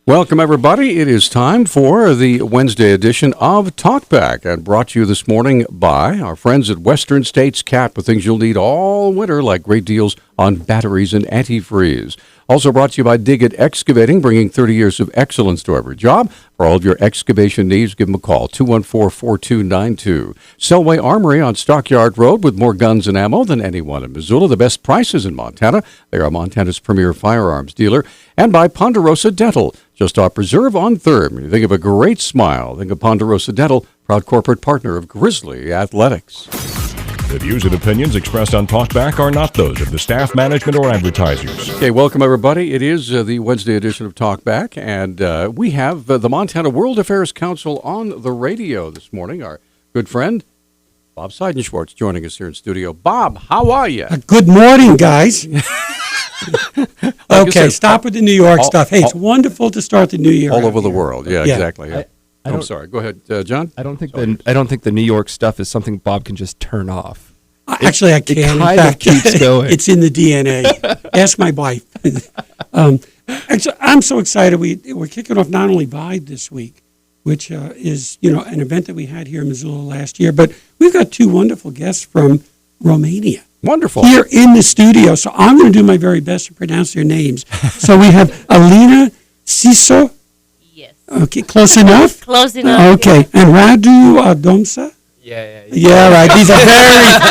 Welcome, everybody. It is time for the Wednesday edition of Talkback, and brought to you this morning by our friends at Western States Cap, with things you'll need all winter, like great deals on batteries and antifreeze. Also brought to you by Dig It Excavating, bringing 30 years of excellence to every job. For all of your excavation needs, give them a call, 214-4292. Selway Armory on Stockyard Road, with more guns and ammo than anyone in Missoula. The best prices in Montana. They are Montana's premier firearms dealer. And by Ponderosa Dental, just off Preserve on 3rd. When you think of a great smile, think of Ponderosa Dental, proud corporate partner of Grizzly Athletics. The views and opinions expressed on Talkback are not those of the staff, management, or advertisers. Okay, welcome, everybody. It is the Wednesday edition of Talkback, and we have the Montana World Affairs Council on the radio this morning. Our good friend, Bob Seidenschwartz, joining us here in studio. Bob, how are you? Good morning, guys. Okay, stop with the New York stuff. Hey, it's wonderful to start the new year. All over the world. Yeah, exactly. I'm sorry. Go ahead, John. I don't think the New York stuff is something Bob can just turn off. Actually, I can. It kind of keeps going. It's in the DNA. Ask my wife. Actually, I'm so excited. We're kicking off not only Vibe this week, which is an event that we had here in Missoula last year, but we've got two wonderful guests from Romania. Wonderful. Here in the studio. So I'm going to do my very best to pronounce their names. So we have Alina Siso. Yes. Okay, close enough? Close enough. Okay, and Radu Domsa? Yeah, right.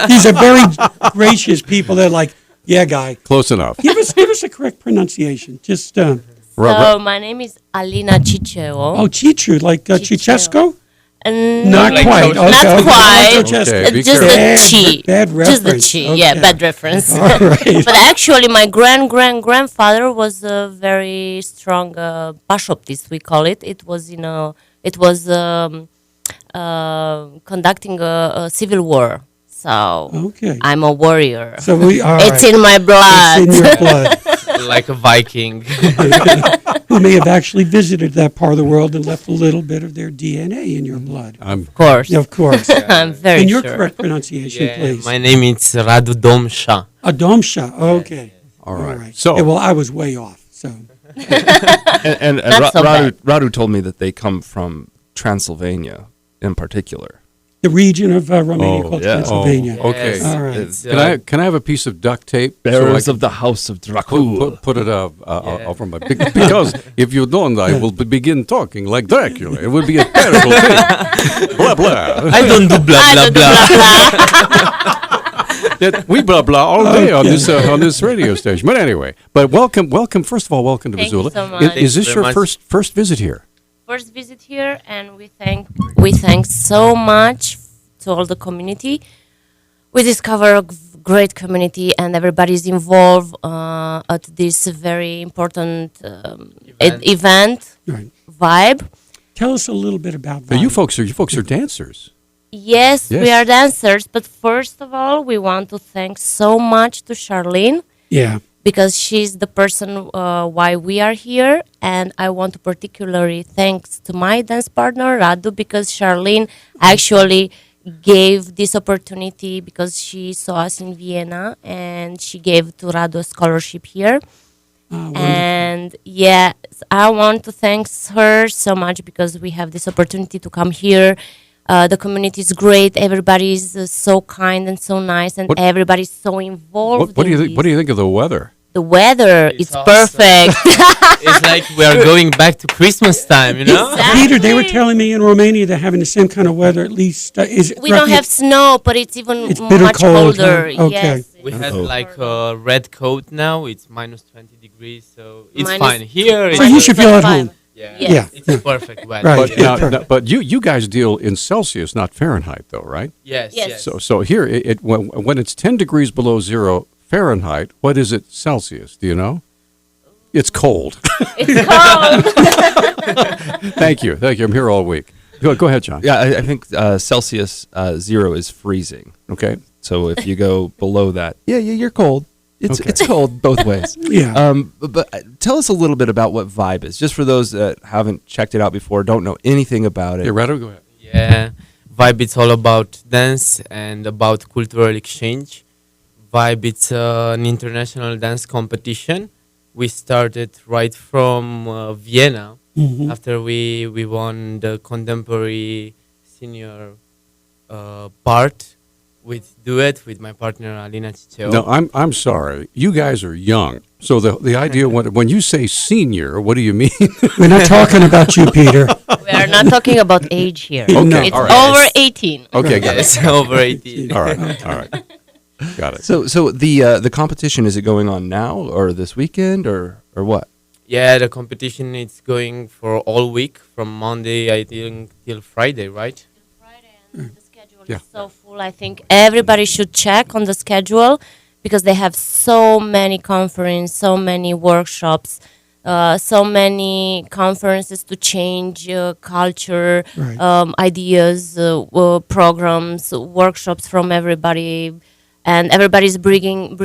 These are very gracious people. They're like, yeah, guy. Close enough. Give us a correct pronunciation. Just So my name is Alina Ciceo. Chichu, like Chichesco? And Not quite. Not quite. Okay, Just the chi. Bad reference. Just the chi. Okay. Yeah, bad reference. All right. But actually, my grandfather was a very strong bashoptist. We call it. It was conducting a civil war. So Okay. I'm a warrior. So It's in my blood. It's in your blood. Like a Viking. Who may have actually visited that part of the world and left a little bit of their DNA in your blood. Of course. Of course. I'm very And your sure. correct pronunciation, please. My name is Radu Domsha. Adomsha. Okay. All right. So, So, well, I was way off. So, And Not so bad. Radu told me that they come from Transylvania in particular. the region of Romania Oh, called yeah. Transylvania. okay. All right. It's, Can I have a piece of duct tape? Bearers so I of the House of Dracula. put it over my because if you don't, I will begin talking like Dracula. It would be a terrible thing. Blah blah. I don't do blah I blah don't do blah. We blah blah all day on this radio station. But anyway, welcome. First of all, welcome to Thank you Missoula. so much. Is this Thank you your very much. first visit here? First visit here, and we thank so much to all the community. We discover a great community, and everybody's involved at this very important event Right. Vibe. Tell us a little bit about that. You folks are dancers. Yes, Yes. we are dancers, but first of all, we want to thank so much to Charlene, Yeah. because she's the person why we are here. And I want to particularly thanks to my dance partner, Radu, because Charlene actually gave this opportunity because she saw us in Vienna and she gave to Radu a scholarship here. And yes, I want to thank her so much because we have this opportunity to come here. The community is great. Everybody is so kind and so nice, and everybody's so involved. What do you think? What do you think of the weather? The weather, it's awesome. perfect. It's like we are going back to Christmas time, you know? Exactly. Peter, they were telling me in Romania they're having the same kind of weather. At least We don't have snow, but it's even It's bitter much cold, colder. huh? Okay. Yes. We had like a red coat now. It's minus 20 degrees, so it's Minus- fine. Here, So it's you should feel at 25. home. yeah, Yes. Yeah. it's perfect weather. Right. But Yeah. but you guys deal in Celsius, not Fahrenheit, though, right? Yes, Yes. yes. So here when it's 10 degrees below zero Fahrenheit, what is it Celsius? Do you know? It's cold. It's cold. Thank you. I'm here all week. Go ahead, John. Yeah, I think Celsius 0 is freezing. Okay. So if you go below that, you're cold. It's Okay. it's cold both ways. Yeah. But tell us a little bit about what Vibe is, just for those that haven't checked it out before, don't know anything about it. Yeah, Radu, go ahead. Yeah, Vibe it's all about dance and about cultural exchange. Vibe it's an international dance competition. We started right from Vienna After we won the contemporary senior part with duet with my partner Alina Ciceo. No, I'm sorry. You guys are young. So the idea when you say senior, what do you mean? We're not talking about you, Peter. We are not talking about age here. Okay, It's all right. over 18. Okay, got it. Yes, over 18. All right, all right. Got it. So the competition, is it going on now or this weekend or what? Yeah, the competition is going for all week from Monday, I think, till Friday, right? Friday and the schedule Yeah. is so full. I think everybody should check on the schedule because they have so many conferences, so many workshops, so many conferences to change culture, Right. ideas, programs, workshops from everybody, and everybody's bringing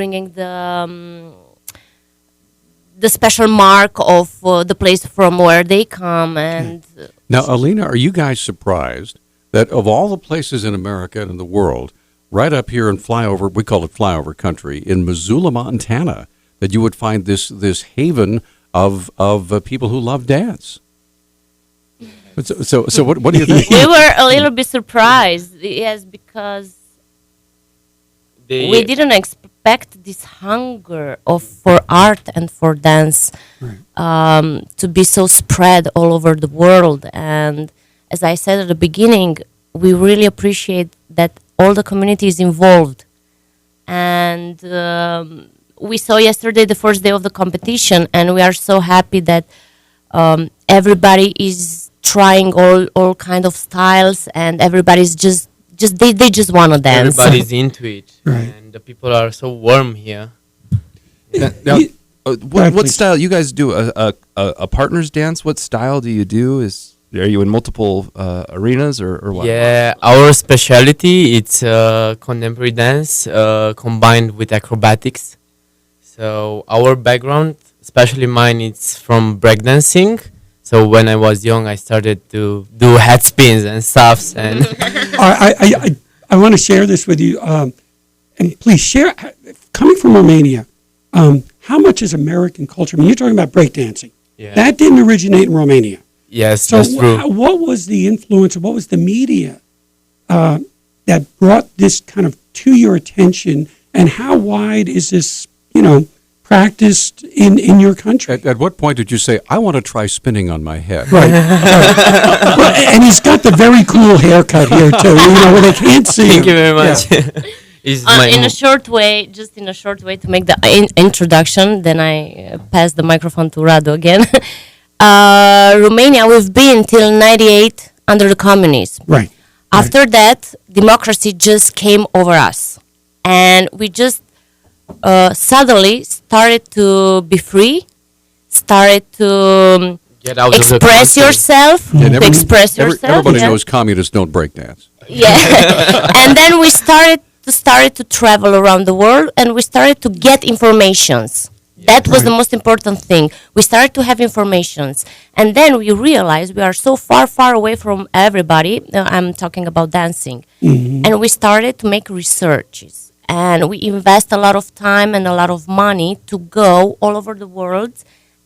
the special mark of the place from where they come. And Now, Alina, are you guys surprised that of all the places in America and in the world, right up here in flyover, we call it flyover country, in Missoula, Montana, that you would find this haven of people who love dance? So what do you think? we were a little bit surprised, yes, because we didn't expect this hunger for art and for dance to be so spread all over the world. And as I said at the beginning, we really appreciate that all the community is involved. And we saw yesterday the first day of the competition, and we are so happy that everybody is trying all kind of styles, and everybody's just they just want to dance. Everybody's into it, Right. and the people are so warm here. Now, You- what please. style you guys do? A partner's dance? What style do you do? Are you in multiple arenas or what? Yeah, our specialty it's contemporary dance combined with acrobatics. So our background, especially mine, it's from breakdancing. So when I was young, I started to do head spins and stuffs, and I want to share this with you, and please share. Coming from Romania, how much is American culture? I mean, you're talking about breakdancing. yeah. That didn't originate in Romania. Yes, So, that's true. what was the influence? What was the media that brought this kind of to your attention? And how wide is this? Practiced in your country? At what point did you say, I want to try spinning on my head? Right. Well, and he's got the very cool haircut here too. Where they can't see. Thank you him. very much. It's my In a short way, to make the introduction, then I pass the microphone to Radu again. Romania, we've been till 98 under the communists. Right. After that, democracy just came over us. And we just suddenly started to be free, started to get out of the express country. yourself, And to express yourself. Everybody yeah. knows communists don't break dance. Yeah. And then we started to travel around the world, and we started to get informations. That was the most important thing. We started to have informations, and then we realized we are so far away from everybody. I'm talking about dancing, and we started to make researches, and we invest a lot of time and a lot of money to go all over the world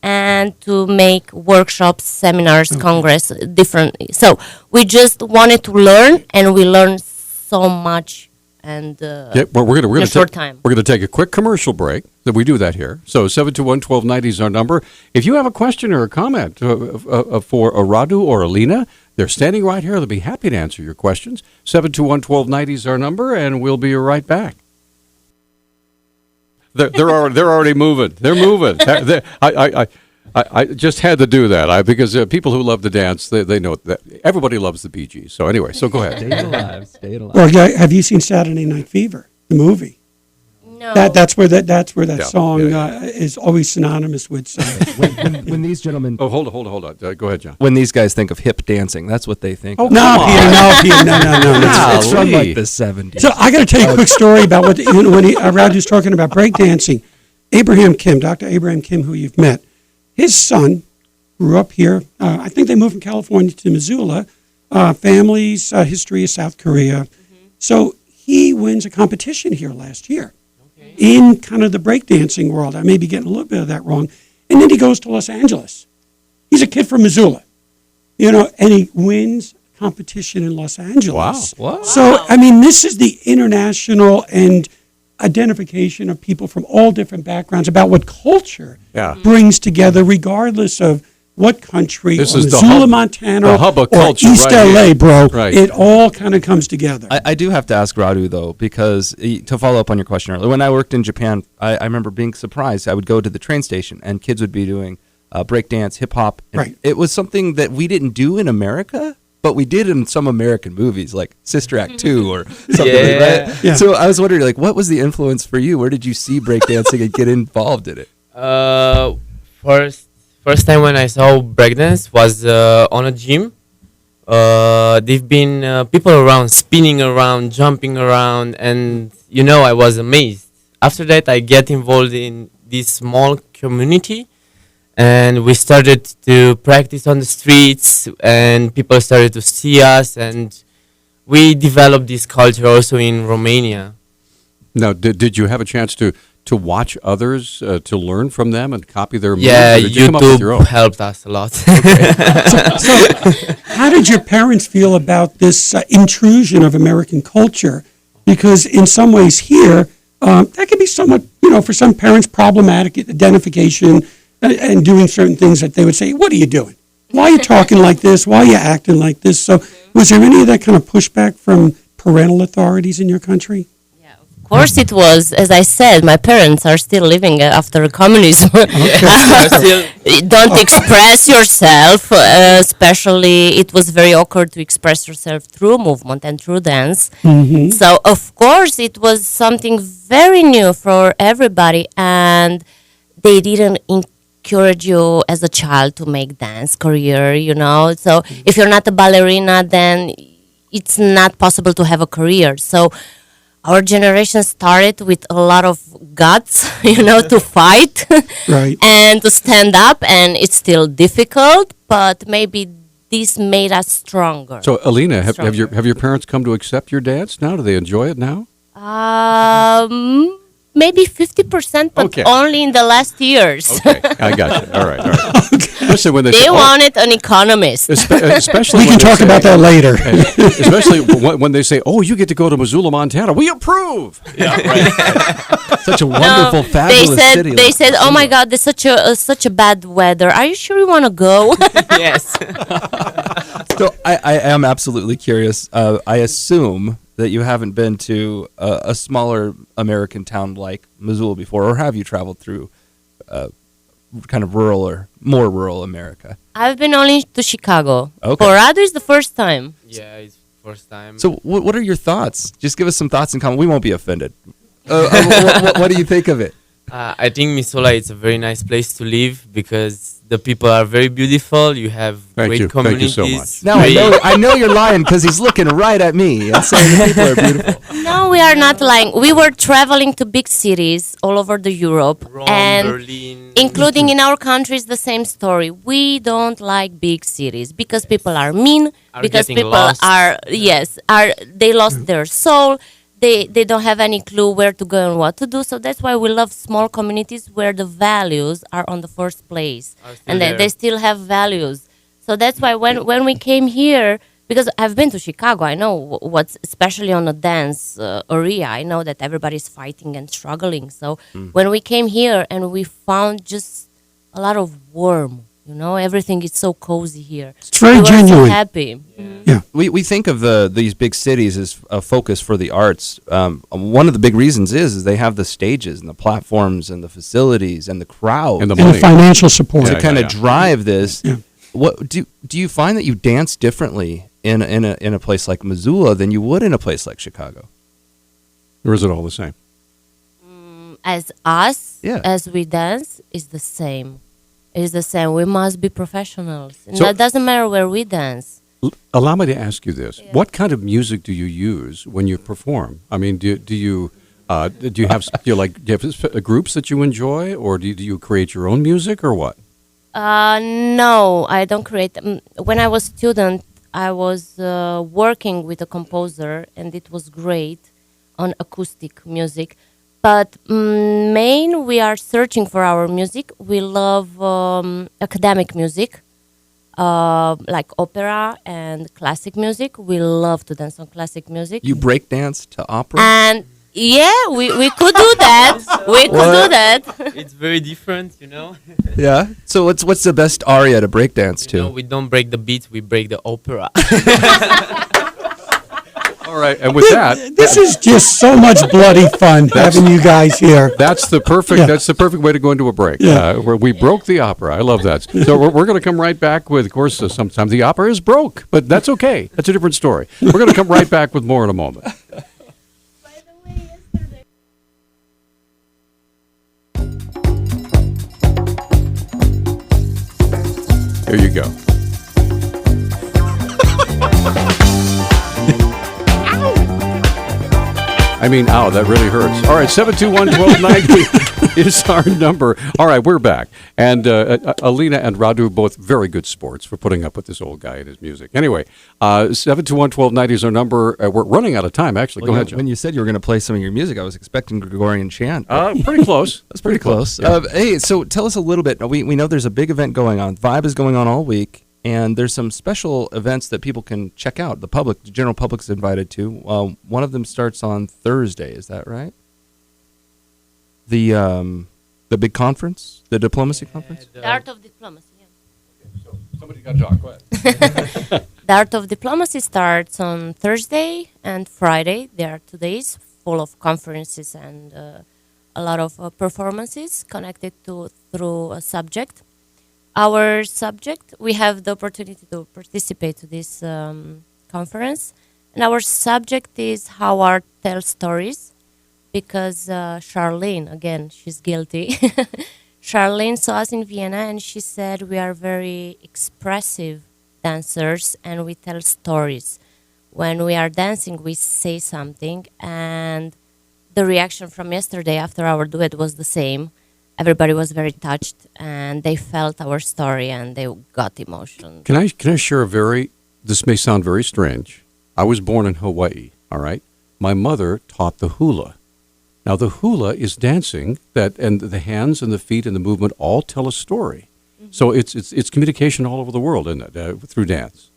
and to make workshops, seminars, congress, different. So we just wanted to learn, and we learned so much. And Yeah, well, we're in a going short time. We're going to take a quick commercial break. That we do that here. So 721-1290 is our number. If you have a question or a comment for Radu or Alina, they're standing right here. They'll be happy to answer your questions. 721-1290 is our number, and we'll be right back. They're already moving. They're moving. I just had to do that because people who love to dance, they know that everybody loves the Bee Gees. So anyway, so go ahead. Stay alive. Or have you seen Saturday Night Fever, the movie? No. That's where that Yeah, song yeah. is always synonymous with. When these gentlemen, Oh, hold on. Go ahead, John. when these guys think of hip dancing, that's what they think. Oh, of. No, Peter, no. It's from like the 70s. So I got to tell you a quick story about when Radu's talking about breakdancing. Dr. Abraham Kim, who you've met, his son grew up here. I think they moved from California to Missoula. Family's history is South Korea. So he wins a competition here last year in kind of the breakdancing world. I may be getting a little bit of that wrong. And then he goes to Los Angeles. He's a kid from Missoula, and he wins competition in Los Angeles. Wow. So, I mean, this is the international and identification of people from all different backgrounds about what culture brings together, regardless of what country, This or is the Missoula, hub- Montana, the hub of or culture East right LA, here. bro. Right. It all kind of comes together. I do have to ask Radu, though, because to follow up on your question earlier, when I worked in Japan, I remember being surprised. I would go to the train station, and kids would be doing breakdance, hip-hop. And Right. It was something that we didn't do in America, but we did in some American movies, like Sister Act 2 or something like that. Yeah. So I was wondering, like, what was the influence for you? Where did you see breakdancing and get involved in it? First time when I saw breakdance was on a gym. They've been people around, spinning around, jumping around, and I was amazed. After that, I get involved in this small community, and we started to practice on the streets, and people started to see us, and we developed this culture also in Romania. Now, did you have a chance to watch others, to learn from them and copy their moves? Yeah, or did you come up with your YouTube own? helped us a lot. So, how did your parents feel about this intrusion of American culture? Because in some ways here, that can be somewhat, for some parents, problematic identification and doing certain things that they would say, what are you doing? Why are you talking like this? Why are you acting like this? So was there any of that kind of pushback from parental authorities in your country? Of course it was. As I said, my parents are still living after communism. Don't express yourself, especially it was very awkward to express yourself through movement and through dance. So of course it was something very new for everybody, and they didn't encourage you as a child to make dance career, So if you're not a ballerina, then it's not possible to have a career. So our generation started with a lot of guts, to fight Right. and to stand up, and it's still difficult, but maybe this made us stronger. So, Alina, have Stronger. your parents come to accept your dance now? Do they enjoy it now? Maybe 50%, but Okay. only in the last years. Okay, I got you. All right. Listen, when they They say, wanted an economist. especially We when can they talk say- about that later. especially when they say, "Oh, you get to go to Missoula, Montana." We approve. Such a No, wonderful, fabulous they said, city. They said, "Oh my God, there's such a bad weather. Are you sure you want to go?" Yes. So I am absolutely curious. I assume that you haven't been to a smaller American town like Missoula before, or have you traveled through kind of rural or more rural America? I've been only to Chicago. Okay. For Radu, it's the first time. Yeah, it's first time. So what are your thoughts? Just give us some thoughts and comment. We won't be offended. What do you think of it? I think Missoula is a very nice place to live because the people are very beautiful. You have Thank great you. Thank you communities. so much. Now I know you're lying because he's looking right at me and saying the people are beautiful. No, we are not lying. We were traveling to big cities all over the Europe, Rome, and Berlin. including in our country is the same story. We don't like big cities because people are mean, Are because getting people lost. they lost their soul. They don't have any clue where to go and what to do. So that's why we love small communities where the values are on the first place, Are still and there. they still have values. So that's why when we came here, because I've been to Chicago, I know what's especially on the dance area. I know that everybody's fighting and struggling. So when we came here and we found just a lot of warmth, everything is so cozy here. It's very we were genuine. so happy. We think of these big cities as a focus for the arts. One of the big reasons is they have the stages and the platforms and the facilities and the crowd And the And money. the financial support. to Yeah, kind of yeah. drive this. Yeah. What do you find that you dance differently in a place like Missoula than you would in a place like Chicago? Or is it all the same? As us, Yeah. as we dance, is the same. It's the same. We must be professionals. And So- that doesn't matter where we dance. Allow me to ask you this: What kind of music do you use when you perform? I mean, do you have groups that you enjoy, or do you create your own music, or what? No, I don't create. When I was student, I was working with a composer, and it was great on acoustic music. But we are searching for our music. We love academic music, like opera and classic music. We love to dance on classic music. You break dance to opera? And yeah, we could do that. We could do that. It's very different, you know. Yeah. So what's the best aria to break dance You know, to? we don't break the beat, we break the opera. All right, and with that, This is just so much bloody fun having you guys here. that's the perfect. Yeah. That's the perfect way to go into a break. Yeah. Where we broke the opera. I love that. So we're going to come right back with. Of course, sometimes the opera is broke, but that's okay. That's a different story. We're going to come right back with more in a moment. There you go. I mean, ow, that really hurts. All right, 721-1290 is our number. All right, we're back. And Alina and Radu, both very good sports for putting up with this old guy and his music. Anyway, 721-1290 is our number. We're running out of time, actually. Go ahead, John. When you said you were going to play some of your music, I was expecting Gregorian chant. Pretty close. That's pretty close. Yeah. Hey, so tell us a little bit. We know there's a big event going on. Vibe is going on all week, and there's some special events that people can check out. The general public's invited to. One of them starts on Thursday. Is that right? The big conference, the diplomacy conference. The Art of Diplomacy. Yeah. So somebody got to talk. Go ahead. The Art of Diplomacy starts on Thursday and Friday. There are 2 days full of conferences and a lot of performances connected through a subject. Our subject, we have the opportunity to participate to this conference, and our subject is how art tells stories, because Charlene, again, she's guilty. Charlene saw us in Vienna, and she said we are very expressive dancers, and we tell stories. When we are dancing, we say something, and the reaction from yesterday after our duet was the same. Everybody was very touched, and they felt our story, and they got emotion. Can I share this may sound very strange. I was born in Hawaii, all right? My mother taught the hula. Now, the hula is dancing, and the hands and the feet and the movement all tell a story. Mm-hmm. So it's communication all over the world, isn't it, through dance?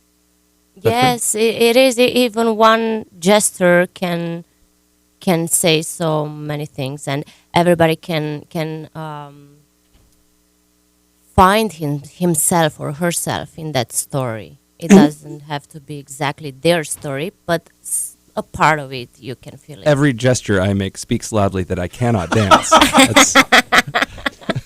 Yes, it is. Even one gesture can say so many things, and everybody can find himself or herself in that story. It doesn't have to be exactly their story, but a part of it, you can feel it. Every gesture I make speaks loudly that I cannot dance.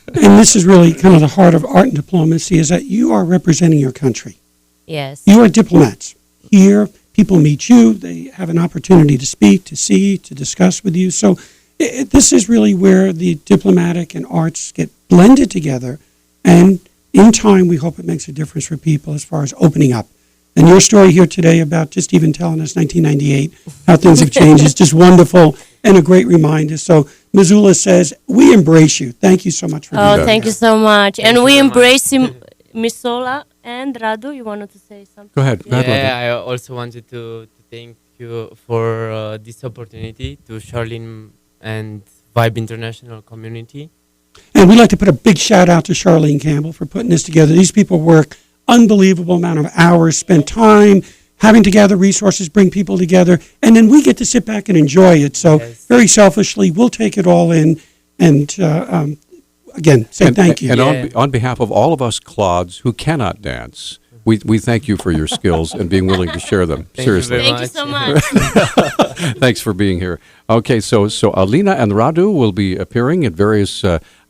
And this is really kind of the heart of art and diplomacy, is that you are representing your country. Yes. You are diplomats. Here, people meet you. They have an opportunity to speak, to see, to discuss with you. So this is really where the diplomatic and arts get blended together. And in time, we hope it makes a difference for people as far as opening up. And your story here today about just even telling us 1998, how things have changed, is just wonderful and a great reminder. So Missoula says, we embrace you. Thank you so much for being here. Oh, thank you so much. Thank And you we very embrace Missoula and Radu. You wanted to say something? Go ahead. Yeah, I also wanted to thank you for this opportunity to Charlene and Vibe International community. And we'd like to put a big shout out to Charlene Campbell for putting this together. These people work unbelievable amount of hours, spend time having to gather resources, bring people together, and then we get to sit back and enjoy it. So very selfishly, we'll take it all in and again, say thank you. And on behalf of all of us clods who cannot dance, we thank you for your skills and being willing to share them. Seriously. Thank you so much. Thanks for being here. Okay, so Alina and Radu will be appearing at various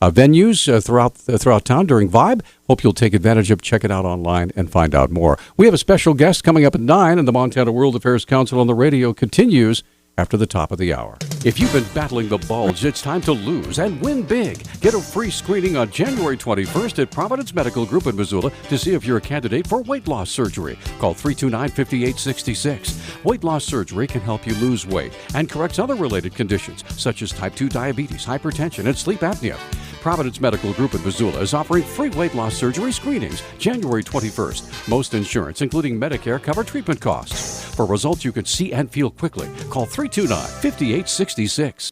venues throughout town during Vibe. Hope you'll take advantage of, check it out online, and find out more. We have a special guest coming up at 9, and the Montana World Affairs Council on the radio continues after the top of the hour. If you've been battling the bulge, it's time to lose and win big. Get a free screening on January 21st at Providence Medical Group in Missoula to see if you're a candidate for weight loss surgery. Call 329-5866. Weight loss surgery can help you lose weight and corrects other related conditions such as type 2 diabetes, hypertension, and sleep apnea. Providence Medical Group in Missoula is offering free weight loss surgery screenings January 21st. Most insurance, including Medicare, cover treatment costs. For results you can see and feel quickly, call 329-5866.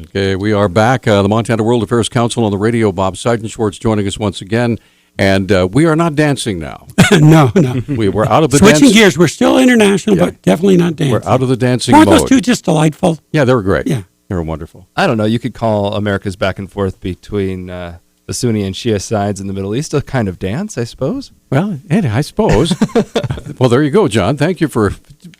Okay, we are back. The Montana World Affairs Council on the radio. Bob Seidenschwartz joining us once again. And we are not dancing now. No. We're out of the Switching dance. gears. We're still international, but definitely not dancing. We're out of the dancing Weren't mode. those two just delightful? Yeah, they were great. Yeah. They were wonderful. I don't know. You could call America's back and forth between the Sunni and Shia sides in the Middle East a kind of dance, I suppose. Well, Ed, I suppose. Well, there you go, John. Thank you for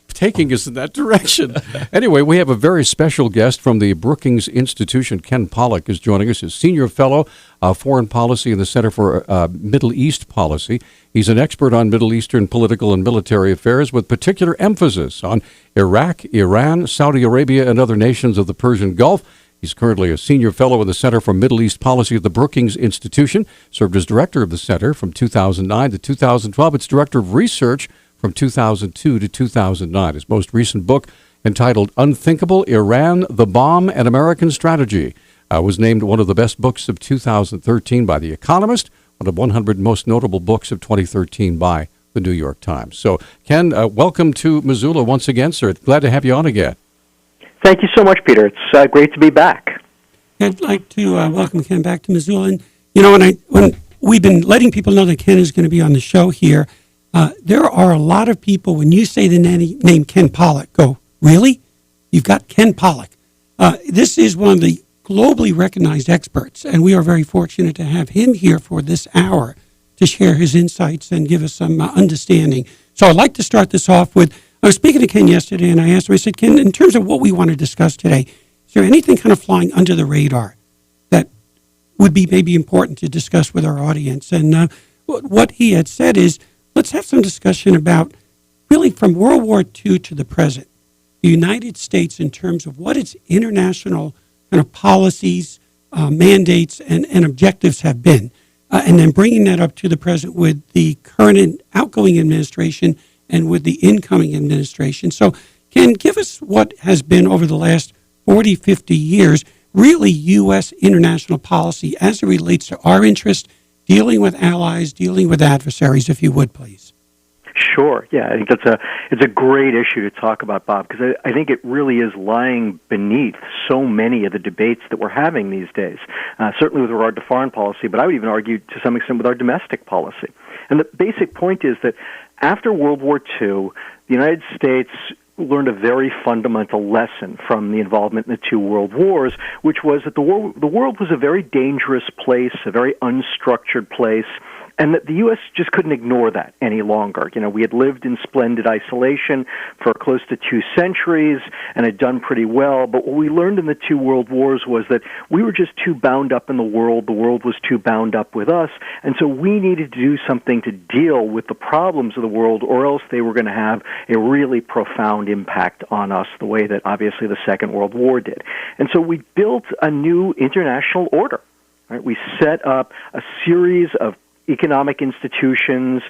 taking us in that direction. Anyway, we have a very special guest from the Brookings Institution. Ken Pollack is joining us as Senior Fellow, Foreign Policy in the Center for Middle East Policy. He's an expert on Middle Eastern political and military affairs with particular emphasis on Iraq, Iran, Saudi Arabia, and other nations of the Persian Gulf. He's currently a senior fellow in the Center for Middle East Policy at the Brookings Institution, served as director of the center from 2009 to 2012. It's director of research from 2002 to 2009. His most recent book, entitled Unthinkable: Iran, the Bomb, and American Strategy, was named one of the best books of 2013 by The Economist, one of 100 most notable books of 2013 by the New York Times. So, Ken, welcome to Missoula once again, sir. Glad to have you on again. Thank you so much, Peter. It's great to be back. I'd like to welcome Ken back to Missoula. And, when we've been letting people know that Ken is going to be on the show here, there are a lot of people, when you say the name Ken Pollack, go, really? You've got Ken Pollack. This is one of the globally recognized experts, and we are very fortunate to have him here for this hour to share his insights and give us some understanding. So I'd like to start this off with, I was speaking to Ken yesterday, and I asked him, I said, Ken, in terms of what we want to discuss today, is there anything kind of flying under the radar that would be maybe important to discuss with our audience? And what he had said is, let's have some discussion about, really from World War II to the present, the United States in terms of what its international kind of policies, mandates, and objectives have been, and then bringing that up to the present with the current and outgoing administration and with the incoming administration. So, Ken, give us what has been over the last 40, 50 years, really U.S. international policy as it relates to our interest, dealing with allies, dealing with adversaries, if you would, please. Sure. Yeah, I think it's a great issue to talk about, Bob, because I think it really is lying beneath so many of the debates that we're having these days, certainly with regard to foreign policy, but I would even argue to some extent with our domestic policy. And the basic point is that after World War II, the United States learned a very fundamental lesson from the involvement in the two world wars, which was that the world was a very dangerous place, a very unstructured place, and that the U.S. just couldn't ignore that any longer. We had lived in splendid isolation for close to 2 centuries and had done pretty well, but what we learned in the two world wars was that we were just too bound up in the world was too bound up with us, and so we needed to do something to deal with the problems of the world, or else they were going to have a really profound impact on us, the way that obviously the Second World War did. And so we built a new international order. Right? We set up a series of economic institutions,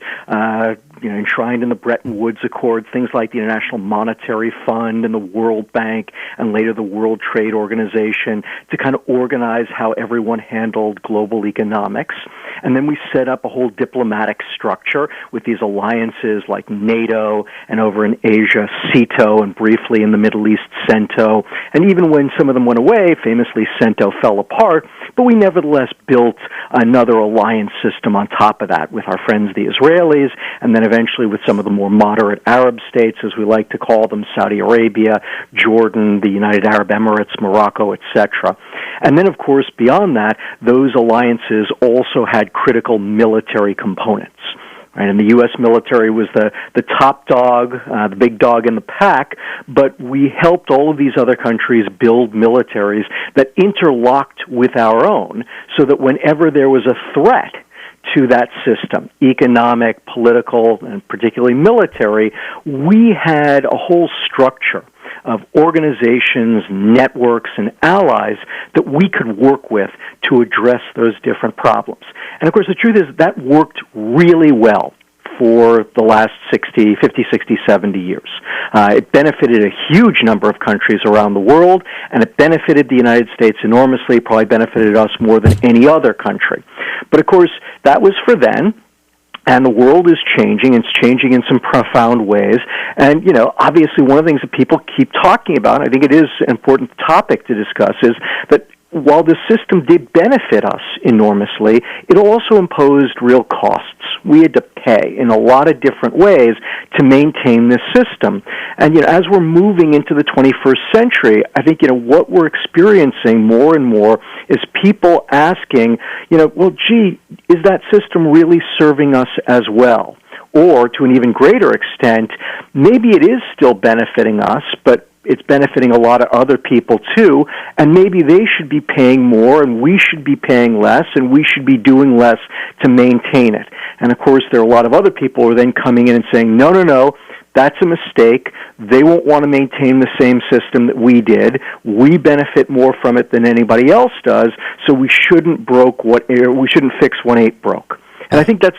enshrined in the Bretton Woods Accord, things like the International Monetary Fund and the World Bank, and later the World Trade Organization, to kind of organize how everyone handled global economics. And then we set up a whole diplomatic structure with these alliances like NATO, and over in Asia, CETO, and briefly in the Middle East, CENTO. And even when some of them went away, famously CENTO fell apart, but we nevertheless built another alliance system on top of that with our friends the Israelis, and then eventually with some of the more moderate Arab states, as we like to call them, Saudi Arabia, Jordan, the United Arab Emirates, Morocco, etc. And then, of course, beyond that, those alliances also had critical military components. Right, and the U.S. military was the top dog, the big dog in the pack, but we helped all of these other countries build militaries that interlocked with our own, so that whenever there was a threat to that system, economic, political, and particularly military, we had a whole structure of organizations, networks, and allies that we could work with to address those different problems. And of course, the truth is that worked really well for the last 50, 60, 70 years. It benefited a huge number of countries around the world, and it benefited the United States enormously, probably benefited us more than any other country. But of course, that was for then. And the world is changing. It's changing in some profound ways. And, obviously one of the things that people keep talking about, and I think it is an important topic to discuss, is that while the system did benefit us enormously, it also imposed real costs. We had to pay in a lot of different ways to maintain this system. And, as we're moving into the 21st century, I think, what we're experiencing more and more is people asking, well, gee, is that system really serving us as well? Or, to an even greater extent, maybe it is still benefiting us, but it's benefiting a lot of other people too, and maybe they should be paying more and we should be paying less and we should be doing less to maintain it. And of course there are a lot of other people who are then coming in and saying, no, that's a mistake. They won't want to maintain the same system that we did. We benefit more from it than anybody else does, so we shouldn't fix what ain't broke. And I think this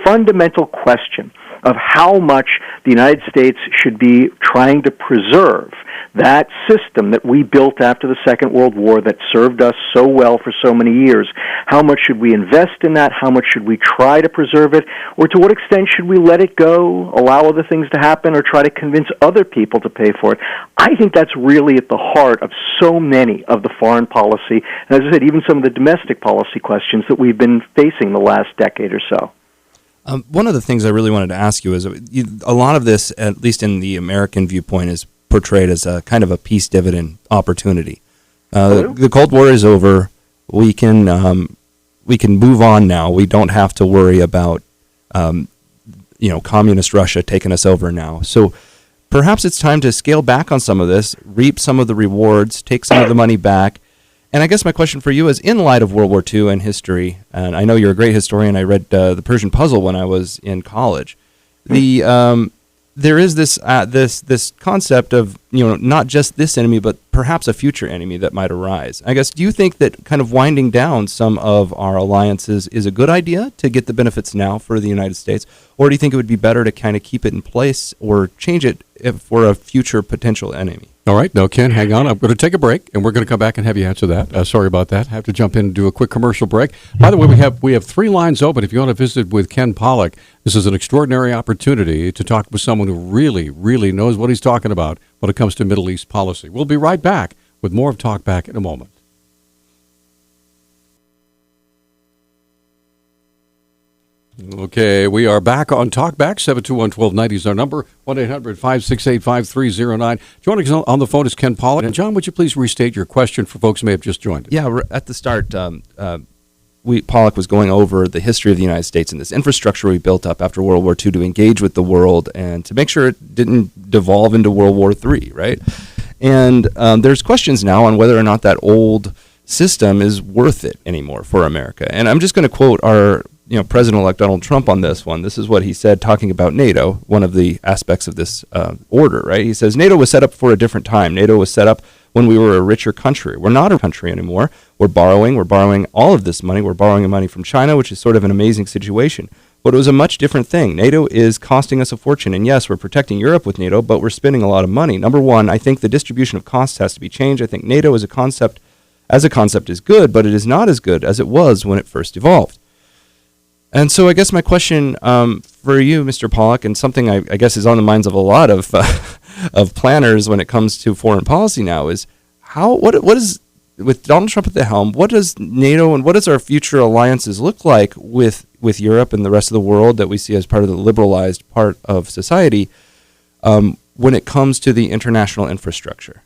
fundamental question of how much the United States should be trying to preserve that system that we built after the Second World War that served us so well for so many years. How much should we invest in that? How much should we try to preserve it? Or to what extent should we let it go, allow other things to happen, or try to convince other people to pay for it? I think that's really at the heart of so many of the foreign policy, and as I said, even some of the domestic policy questions that we've been facing the last decade or so. One of the things I really wanted to ask you is a lot of this, at least in the American viewpoint, is portrayed as a kind of a peace dividend opportunity. The Cold War is over. We can move on now. We don't have to worry about communist Russia taking us over now. So perhaps it's time to scale back on some of this, reap some of the rewards, take some of the money back. And I guess my question for you is, in light of World War II and history, and I know you're a great historian, I read the Persian Puzzle when I was in college, there is this concept of, not just this enemy, but perhaps a future enemy that might arise. I guess, do you think that kind of winding down some of our alliances is a good idea to get the benefits now for the United States? Or do you think it would be better to kind of keep it in place or change it for a future potential enemy? All right. Now, Ken, hang on. I'm going to take a break, and we're going to come back and have you answer that. Sorry about that. I have to jump in and do a quick commercial break. By the way, we have 3 lines open. If you want to visit with Ken Pollack, this is an extraordinary opportunity to talk with someone who really, really knows what he's talking about when it comes to Middle East policy. We'll be right back with more of Talk Back in a moment. Okay, we are back on Talkback. 721-1290 is our number. 1-800-568-5309. Joining us on the phone is Ken Pollack. And John, would you please restate your question for folks who may have just joined us? Yeah, at the start, Pollack was going over the history of the United States and this infrastructure we built up after World War II to engage with the world and to make sure it didn't devolve into World War III, right? And there's questions now on whether or not that old system is worth it anymore for America. And I'm just going to quote our President-elect Donald Trump on this one. This is what he said talking about NATO, one of the aspects of this order, right? He says, NATO was set up for a different time. NATO was set up when we were a richer country. We're not a country anymore. We're borrowing all of this money. We're borrowing money from China, which is sort of an amazing situation. But it was a much different thing. NATO is costing us a fortune. And yes, we're protecting Europe with NATO, but we're spending a lot of money. Number one, I think the distribution of costs has to be changed. I think NATO as a concept is good, but it is not as good as it was when it first evolved. And so I guess my question for you, Mr. Pollack, and something I guess is on the minds of a lot of of planners when it comes to foreign policy now is what is, with Donald Trump at the helm, what does NATO and what does our future alliances look like with Europe and the rest of the world that we see as part of the liberalized part of society when it comes to the international infrastructure?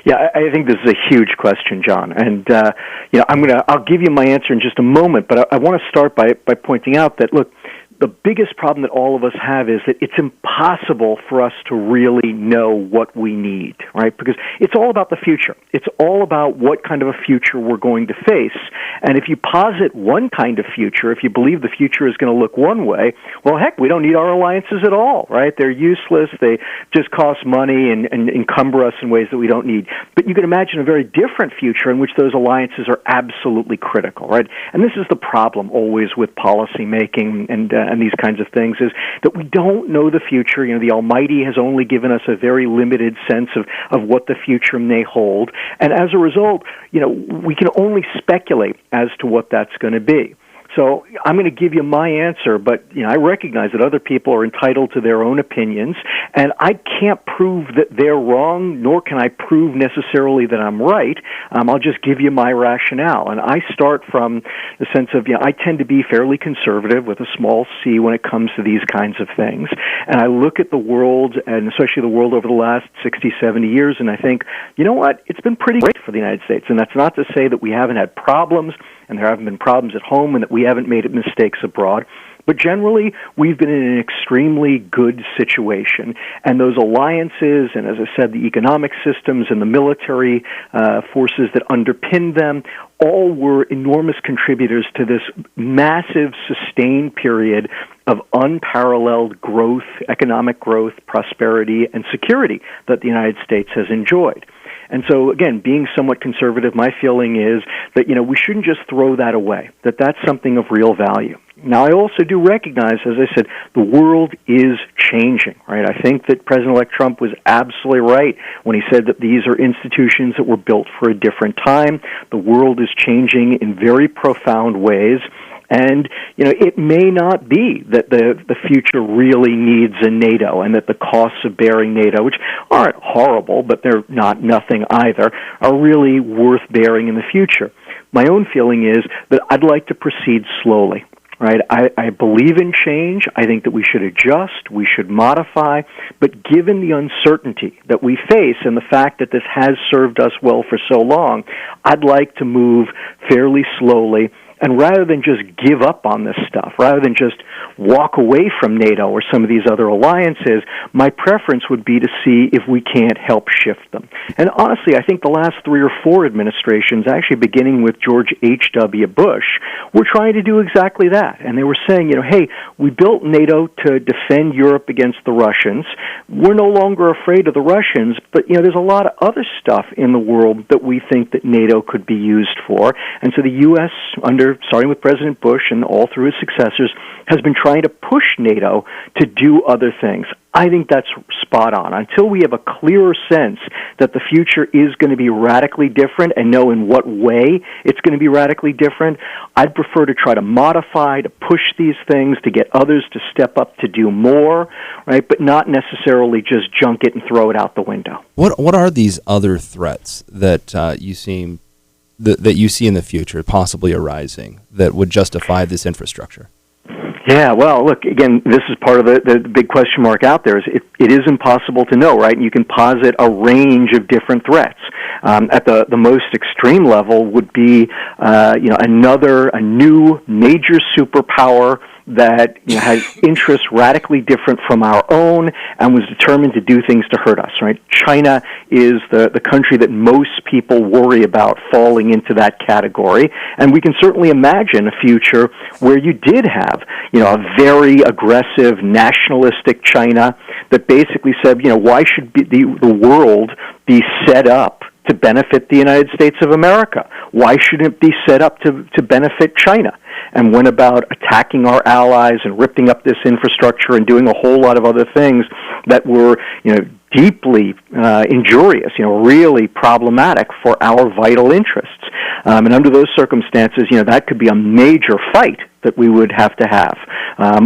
Yeah, I think this is a huge question, John, and I'll give you my answer in just a moment, but I want to start by pointing out that, look, the biggest problem that all of us have is that it's impossible for us to really know what we need, right? Because it's all about the future. It's all about what kind of a future we're going to face. And if you posit one kind of future, if you believe the future is going to look one way, well, heck, we don't need our alliances at all, right? They're useless. They just cost money and encumber us in ways that we don't need. But you can imagine a very different future in which those alliances are absolutely critical, right? And this is the problem always with policy making and these kinds of things, is that we don't know the future. The Almighty has only given us a very limited sense of what the future may hold. And as a result, we can only speculate as to what that's going to be. So I'm going to give you my answer, but I recognize that other people are entitled to their own opinions, and I can't prove that they're wrong, nor can I prove necessarily that I'm right. I'll just give you my rationale, and I start from the sense of, I tend to be fairly conservative with a small c when it comes to these kinds of things, and I look at the world, and especially the world over the last 60, 70 years, and I think, you know what, it's been pretty great for the United States, and that's not to say that we haven't had problems, and there haven't been problems at home, and that we haven't made mistakes abroad. But generally, we've been in an extremely good situation. And those alliances, and as I said, the economic systems and the military forces that underpinned them, all were enormous contributors to this massive, sustained period of unparalleled growth, economic growth, prosperity, and security that the United States has enjoyed. And so, again, being somewhat conservative, my feeling is that, we shouldn't just throw that away, that that's something of real value. Now, I also do recognize, as I said, the world is changing, right? I think that President-elect Trump was absolutely right when he said that these are institutions that were built for a different time. The world is changing in very profound ways. And, it may not be that the future really needs a NATO, and that the costs of bearing NATO, which aren't horrible, but they're not nothing either, are really worth bearing in the future. My own feeling is that I'd like to proceed slowly. Right? I believe in change. I think that we should adjust, we should modify, but given the uncertainty that we face and the fact that this has served us well for so long, I'd like to move fairly slowly. And rather than just give up on this stuff, rather than just walk away from NATO or some of these other alliances, my preference would be to see if we can't help shift them. And honestly, I think the last 3 or 4 administrations, actually beginning with George H.W. Bush, were trying to do exactly that. And they were saying, hey, we built NATO to defend Europe against the Russians. We're no longer afraid of the Russians, but, there's a lot of other stuff in the world that we think that NATO could be used for. And so the U.S., starting with President Bush and all through his successors, has been trying to push NATO to do other things. I think that's spot on. Until we have a clearer sense that the future is going to be radically different and know in what way it's going to be radically different, I'd prefer to try to modify, to push these things, to get others to step up to do more, right? But not necessarily just junk it and throw it out the window. What are these other threats that you see in the future possibly arising that would justify this infrastructure? Yeah, well, look, again, this is part of the big question mark out there. Is it is impossible to know, right? And you can posit a range of different threats. At the most extreme level would be, a new major superpower that has interests radically different from our own and was determined to do things to hurt us, right? China is the country that most people worry about falling into that category, and we can certainly imagine a future where you did have, a very aggressive nationalistic China that basically said, why should the world be set up to benefit the United States of America? Why shouldn't it be set up to benefit China? And went about attacking our allies and ripping up this infrastructure and doing a whole lot of other things that were, deeply injurious, really problematic for our vital interests. And under those circumstances, that could be a major fight that we would have to have.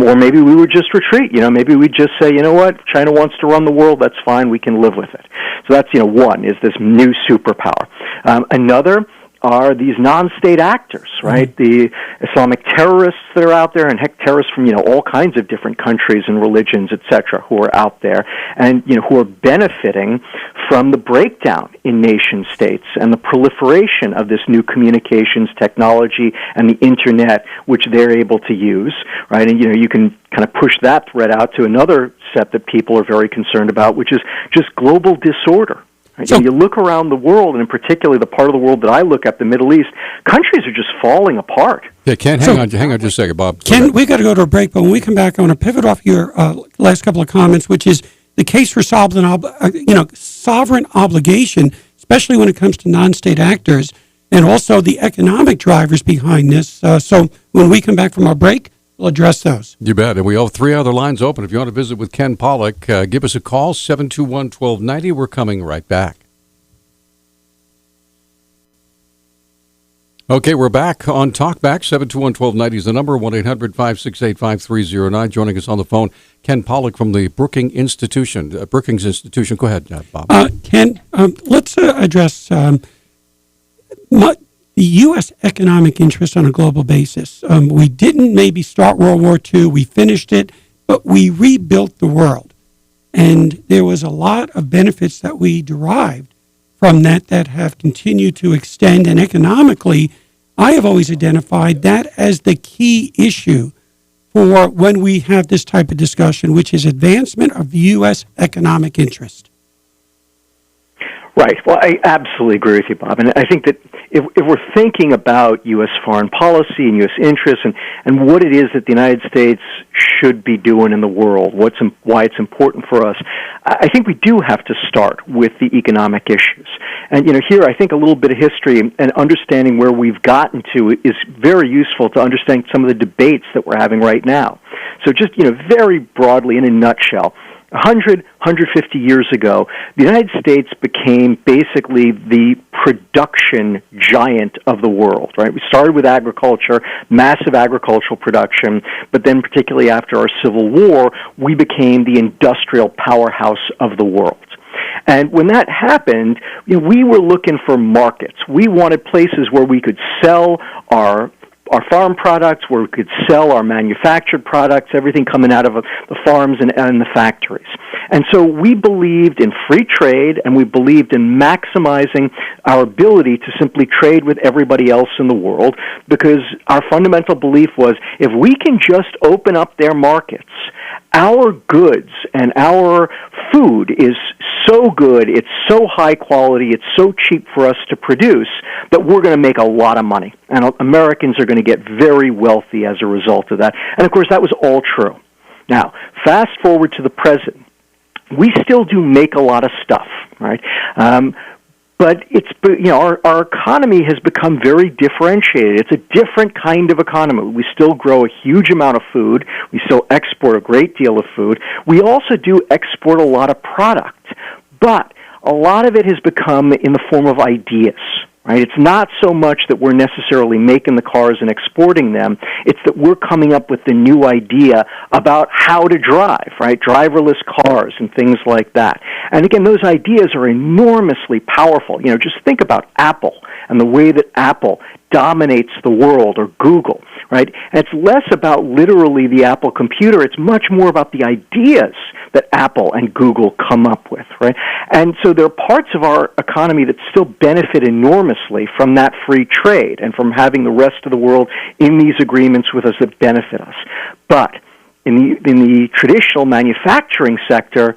Or maybe we would just retreat. Maybe we'd just say, what, China wants to run the world, that's fine, we can live with it. So that's, one, is this new superpower. Another are these non-state actors, right? The Islamic terrorists that are out there, and heck, terrorists from, all kinds of different countries and religions, etc., who are out there, and, who are benefiting from the breakdown in nation-states and the proliferation of this new communications technology and the Internet, which they're able to use, right? And, you can kind of push that thread out to another set that people are very concerned about, which is just global disorder. So, you look around the world, and in particular the part of the world that I look at, the Middle East, countries are just falling apart. Yeah, Ken, hang on just a second, Bob. Ken, we got to go to a break, but when we come back, I want to pivot off your last couple of comments, which is the case for sovereign obligation, especially when it comes to non-state actors, and also the economic drivers behind this. So when we come back from our break, we'll address those. You bet. And we have 3 other lines open. If you want to visit with Ken Pollack, give us a call, 721-1290. We're coming right back. Okay, we're back on Talkback. 721-1290 is the number, 1-800-568-5309. Joining us on the phone, Ken Pollack from the Brookings Institution. Go ahead, Bob. Ken, let's address the U.S. economic interest on a global basis. We didn't maybe start World War II. We finished it, but we rebuilt the world. And there was a lot of benefits that we derived from that have continued to extend. And economically, I have always identified that as the key issue for when we have this type of discussion, which is advancement of U.S. economic interest. Right. Well, I absolutely agree with you, Bob. And I think that if we're thinking about U.S. foreign policy and U.S. interests and what it is that the United States should be doing in the world, why it's important for us, I think we do have to start with the economic issues. And, here I think a little bit of history and understanding where we've gotten to is very useful to understand some of the debates that we're having right now. So just, very broadly in a nutshell, 150 years ago, the United States became basically the production giant of the world, right? We started with agriculture, massive agricultural production, but then particularly after our Civil War, we became the industrial powerhouse of the world. And when that happened, we were looking for markets. We wanted places where we could sell our farm products, where we could sell our manufactured products, everything coming out of the farms and the factories. And so we believed in free trade, and we believed in maximizing our ability to simply trade with everybody else in the world, because our fundamental belief was if we can just open up their markets, our goods and our food is so good, it's so high quality, it's so cheap for us to produce that we're going to make a lot of money. And Americans are going to get very wealthy as a result of that. And, of course, that was all true. Now, fast forward to the present. We still do make a lot of stuff, right? But it's our economy has become very differentiated. It's a different kind of economy. We still grow a huge amount of food. We still export a great deal of food. We also do export a lot of product, but a lot of it has become in the form of ideas. Right? It's not so much that we're necessarily making the cars and exporting them. It's that we're coming up with the new idea about how to drive, right? Driverless cars and things like that. And again, those ideas are enormously powerful. Just think about Apple and the way that Apple dominates the world, or Google, right? And it's less about literally the Apple computer. It's much more about the ideas that Apple and Google come up with, right? And so there are parts of our economy that still benefit enormously from that free trade and from having the rest of the world in these agreements with us that benefit us. But in the traditional manufacturing sector,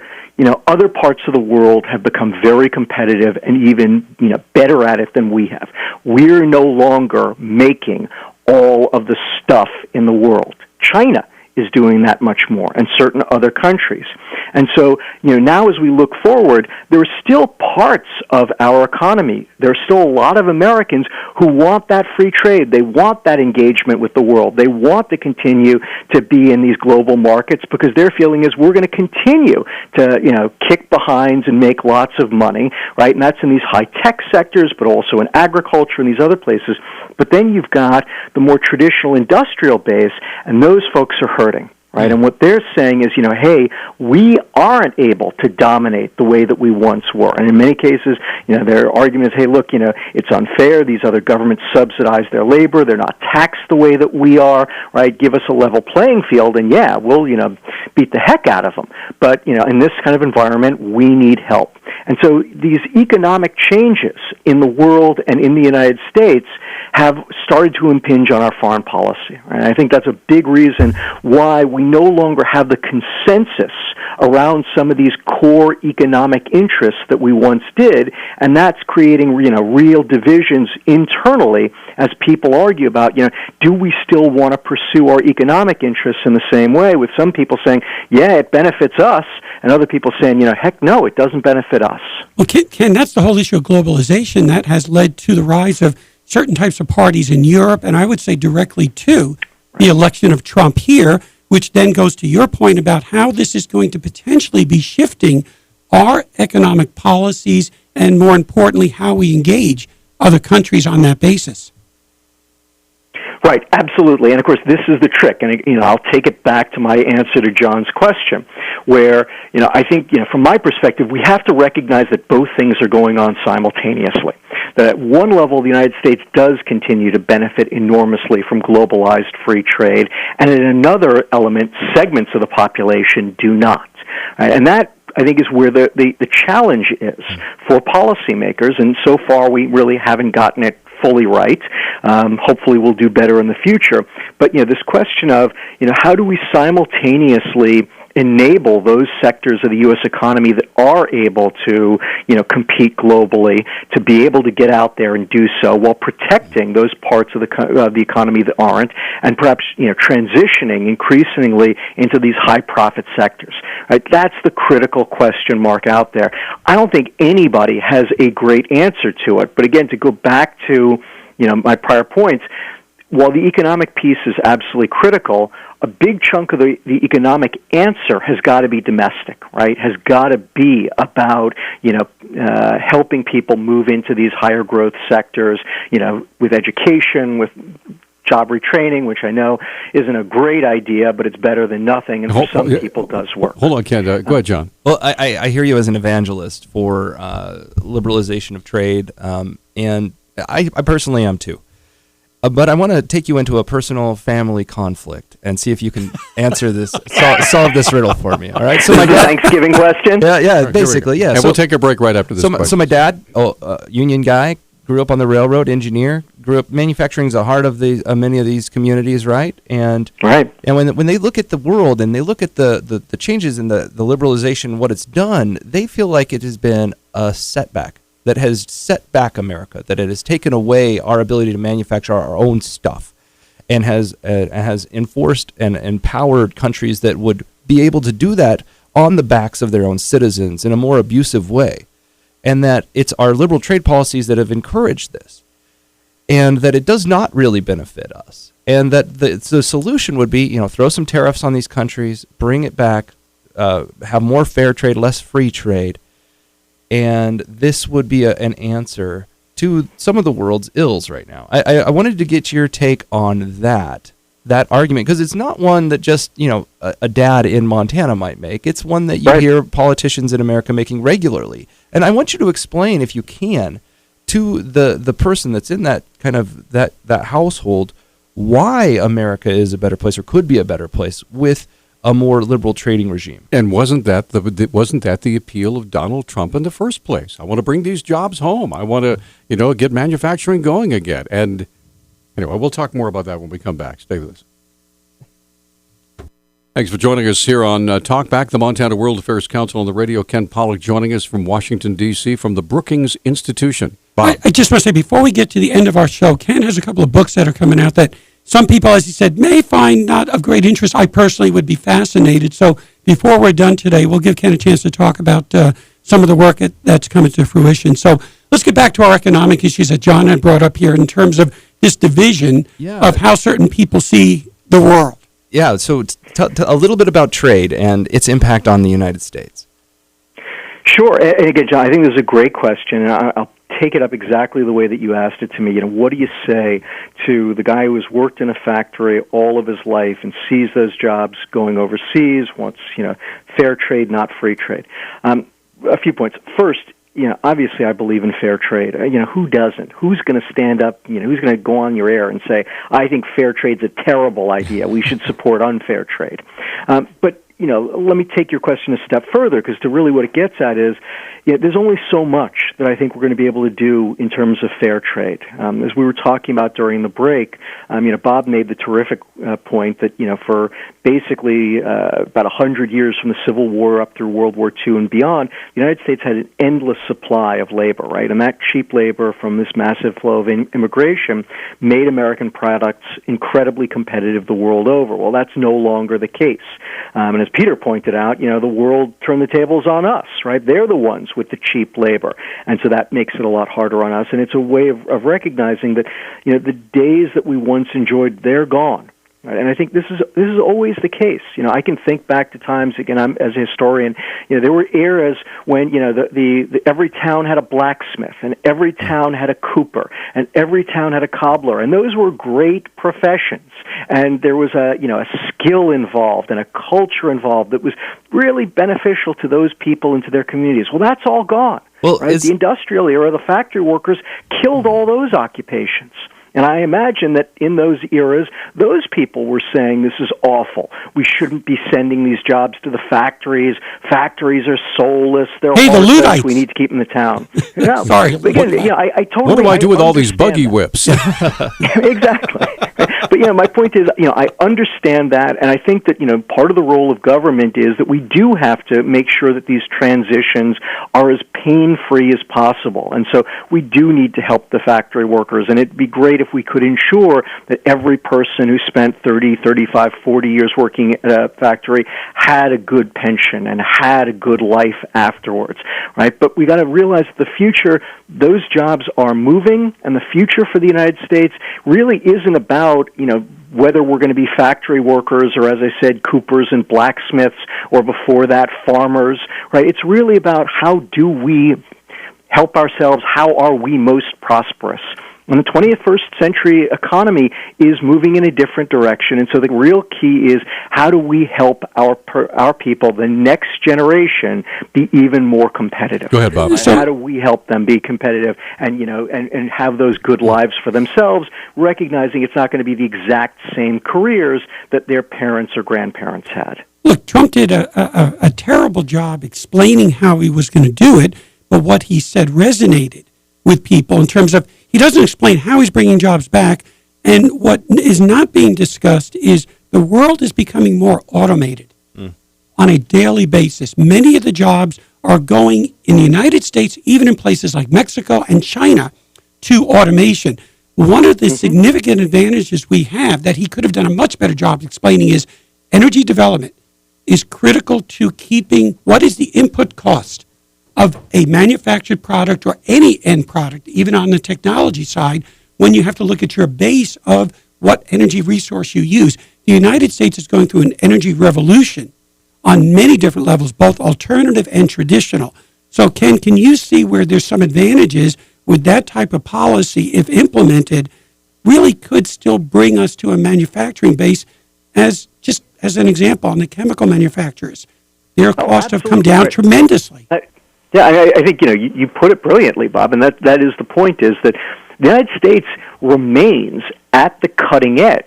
other parts of the world have become very competitive and even, better at it than we have. We're no longer making all of the stuff in the world. China is doing that much more, and certain other countries. And so, now as we look forward, there are still parts of our economy. There are still a lot of Americans who want that free trade. They want that engagement with the world. They want to continue to be in these global markets because their feeling is we're going to continue to, kick behinds and make lots of money, right? And that's in these high-tech sectors, but also in agriculture and these other places. But then you've got the more traditional industrial base, and those folks are hurting. Right, and what they're saying is, hey, we aren't able to dominate the way that we once were. And in many cases, their argument is, hey, look, it's unfair. These other governments subsidize their labor. They're not taxed the way that we are, right? Give us a level playing field, and yeah, we'll, beat the heck out of them. But, in this kind of environment, we need help. And so these economic changes in the world and in the United States have started to impinge on our foreign policy. And I think that's a big reason why we no longer have the consensus around some of these core economic interests that we once did, and that's creating, real divisions internally as people argue about, do we still want to pursue our economic interests in the same way, with some people saying, yeah, it benefits us, and other people saying, heck no, it doesn't benefit us. Well, Ken, that's the whole issue of globalization that has led to the rise of certain types of parties in Europe, and I would say directly to the election of Trump here, which then goes to your point about how this is going to potentially be shifting our economic policies and, more importantly, how we engage other countries on that basis. Right, absolutely. And of course, this is the trick. And, I'll take it back to my answer to John's question, where, I think, from my perspective, we have to recognize that both things are going on simultaneously. That at one level, the United States does continue to benefit enormously from globalized free trade, and in another element, segments of the population do not. Right? And that, I think, is where the challenge is for policymakers, and so far we really haven't gotten it fully right. Hopefully we'll do better in the future. But, this question of, how do we simultaneously enable those sectors of the U.S. economy that are able to, compete globally, to be able to get out there and do so while protecting those parts of the economy that aren't, and perhaps, transitioning increasingly into these high-profit sectors. Right? That's the critical question mark out there. I don't think anybody has a great answer to it. But again, to go back to, my prior points, while the economic piece is absolutely critical, a big chunk of the economic answer has got to be domestic, right? Has got to be about, helping people move into these higher growth sectors, with education, with job retraining, which I know isn't a great idea, but it's better than nothing, and for some people does work. Hold on, Ken. Go ahead, John. Well, I hear you as an evangelist for liberalization of trade, and I personally am too. But I want to take you into a personal family conflict and see if you can answer this, solve this riddle for me. All right. So my Thanksgiving question. Yeah, right, basically, yeah. And we'll take a break right after this. So my dad, union guy, grew up on the railroad, engineer, grew up manufacturing's the heart of the many of these communities, right? And when they look at the world and they look at the changes in the liberalization, what it's done, they feel like it has been a setback that has set back America, that it has taken away our ability to manufacture our own stuff, and has enforced and empowered countries that would be able to do that on the backs of their own citizens in a more abusive way, and that it's our liberal trade policies that have encouraged this, and that it does not really benefit us, and that the solution would be, throw some tariffs on these countries, bring it back, have more fair trade, less free trade. And this would be an answer to some of the world's ills right now. I wanted to get your take on that argument, because it's not one that just, a dad in Montana might make. It's one that you hear politicians in America making regularly. And I want you to explain, if you can, to the person that's in that kind of that household, why America is a better place, or could be a better place, with a more liberal trading regime. And wasn't that the appeal of Donald Trump in the first place? I want to bring these jobs home. I want to, get manufacturing going again. And anyway, we'll talk more about that when we come back. Stay with us. Thanks for joining us here on Talkback, the Montana World Affairs Council on the radio. Ken Pollack joining us from Washington, D.C., from the Brookings Institution. I just want to say, before we get to the end of our show, Ken has a couple of books that are coming out that some people, as he said, may find not of great interest. I personally would be fascinated. So before we're done today, we'll give Ken a chance to talk about some of the work that's coming to fruition. So let's get back to our economic issues that John had brought up here in terms of this division of how certain people see the world. Yeah, so a little bit about trade and its impact on the United States. Sure. And again, John, I think this is a great question, and I'll take it up exactly the way that you asked it to me. What do you say to the guy who has worked in a factory all of his life and sees those jobs going overseas, wants, fair trade, not free trade? A few points. First, obviously I believe in fair trade. Who doesn't? Who's going to stand up, who's going to go on your air and say, I think fair trade's a terrible idea. We should support unfair trade. But let me take your question a step further, because to really what it gets at is, there's only so much that I think we're going to be able to do in terms of fair trade. As we were talking about during the break, Bob made the terrific point that, for basically about 100 years from the Civil War up through World War II and beyond, the United States had an endless supply of labor, right? And that cheap labor from this massive flow of immigration made American products incredibly competitive the world over. Well, that's no longer the case. And as Peter pointed out, the world turned the tables on us, right? They're the ones with the cheap labor. And so that makes it a lot harder on us. And it's a way of recognizing that, the days that we once enjoyed, they're gone. Right? And I think this is always the case. I can think back to times, again, I'm as a historian, there were eras when, the every town had a blacksmith, and every town had a cooper, and every town had a cobbler, and those were great professions. And there was a skill involved and a culture involved that was really beneficial to those people and to their communities. Well, that's all gone. Well, right? The industrial era, the factory workers killed all those occupations. And I imagine that in those eras, those people were saying, this is awful. We shouldn't be sending these jobs to the factories. Factories are soulless. They're Hey, the heartless. Luddites. We need to keep them in the town. Yeah, Sorry. but again, I totally. What do I do with all these understand buggy that. whips? Exactly. But my point is, I understand that, and I think that part of the role of government is that we do have to make sure that these transitions are as pain-free as possible, and so we do need to help the factory workers. And it'd be great if we could ensure that every person who spent 30, 35, 40 years working at a factory had a good pension and had a good life afterwards, right? But we got to realize that the future, those jobs are moving, and the future for the United States really isn't about, whether we're going to be factory workers or, as I said, coopers and blacksmiths, or before that, farmers, right? It's really about how do we help ourselves, how are we most prosperous. And the 21st century economy is moving in a different direction, and so the real key is how do we help our people, the next generation, be even more competitive? Go ahead, Bob. And how do we help them be competitive and and have those good lives for themselves, recognizing it's not going to be the exact same careers that their parents or grandparents had? Look, Trump did a terrible job explaining how he was going to do it, but what he said resonated with people in terms of he doesn't explain how he's bringing jobs back. And what is not being discussed is the world is becoming more automated on a daily basis. Many of the jobs are going in the United States, even in places like Mexico and China, to automation. One of the significant advantages we have that he could have done a much better job explaining is energy development is critical to keeping what is the input cost of a manufactured product or any end product, even on the technology side, when you have to look at your base of what energy resource you use. The United States is going through an energy revolution on many different levels, both alternative and traditional. So, Ken, can you see where there's some advantages with that type of policy, if implemented, really could still bring us to a manufacturing base as an example on the chemical manufacturers? Their costs have come down tremendously. Yeah, I think you put it brilliantly, Bob, and that is the point, is that the United States remains at the cutting edge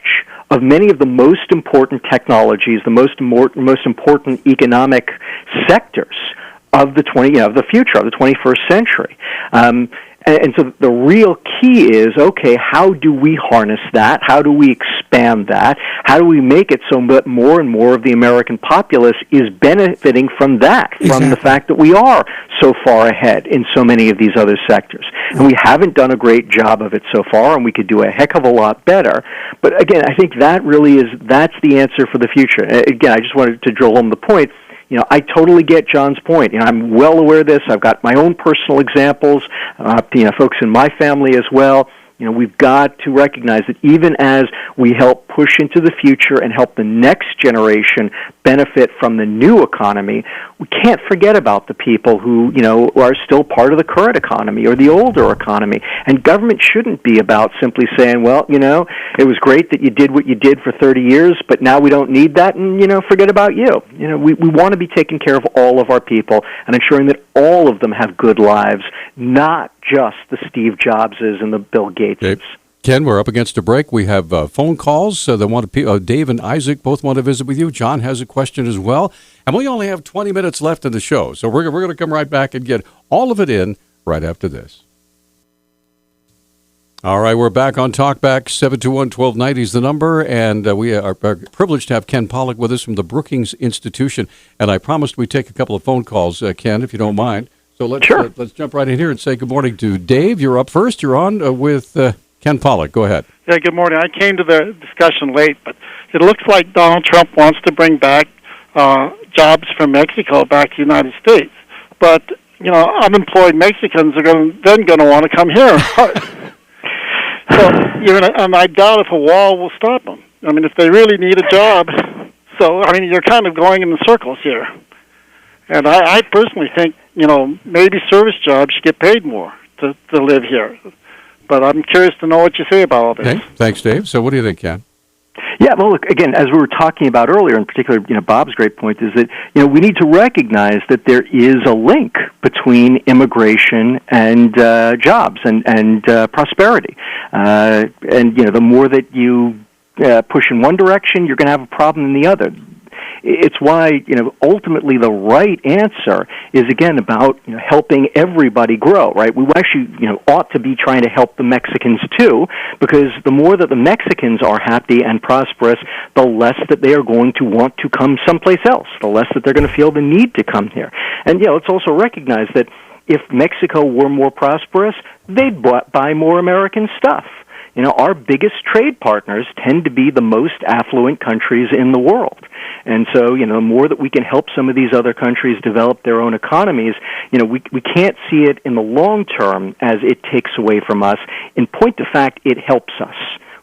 of many of the most important technologies, the most important economic sectors of the future of the 21st century. And so the real key is, okay, how do we harness that? How do we expand that? How do we make it so that more and more of the American populace is benefiting from that, from the fact that we are so far ahead in so many of these other sectors? And we haven't done a great job of it so far, and we could do a heck of a lot better. But again, I think that's the answer for the future. Again, I just wanted to drill home the point. I totally get John's point. I'm well aware of this. I've got my own personal examples, folks in my family as well. We've got to recognize that even as we help push into the future and help the next generation benefit from the new economy, we can't forget about the people who, are still part of the current economy or the older economy. And government shouldn't be about simply saying, well, it was great that you did what you did for 30 years, but now we don't need that, and, forget about you. We want to be taking care of all of our people and ensuring that all of them have good lives, not just the Steve Jobses and the Bill Gateses. Okay. Ken, we're up against a break. We have phone calls. They want to. Dave and Isaac both want to visit with you. John has a question as well. And we only have 20 minutes left in the show. So we're going to come right back and get all of it in right after this. All right, we're back on Talkback. 721-1290 is the number. And we are privileged to have Ken Pollack with us from the Brookings Institution. And I promised we'd take a couple of phone calls, Ken, if you don't mind. So let's jump right in here and say good morning to Dave. You're up first. You're on with Ken Pollack. Go ahead. Yeah, good morning. I came to the discussion late, but it looks like Donald Trump wants to bring back jobs from Mexico back to the United States. But, unemployed Mexicans are going to want to come here. So, and I doubt if a wall will stop them. I mean, if they really need a job, so, I mean, you're kind of going in the circles here. And I personally think, maybe service jobs should get paid more to live here. But I'm curious to know what you say about all this. Okay, thanks, Dave. So what do you think, Ken? Yeah, well, look, again, as we were talking about earlier, in particular, Bob's great point is that, we need to recognize that there is a link between immigration and jobs and prosperity. And, the more that you push in one direction, you're going to have a problem in the other. It's why, ultimately the right answer is, again, about helping everybody grow, right? We actually, ought to be trying to help the Mexicans, too, because the more that the Mexicans are happy and prosperous, the less that they are going to want to come someplace else, the less that they're going to feel the need to come here. And, let's also recognize that if Mexico were more prosperous, they'd buy more American stuff. Our biggest trade partners tend to be the most affluent countries in the world. And so, the more that we can help some of these other countries develop their own economies, we can't see it in the long term as it takes away from us. In point of fact, it helps us.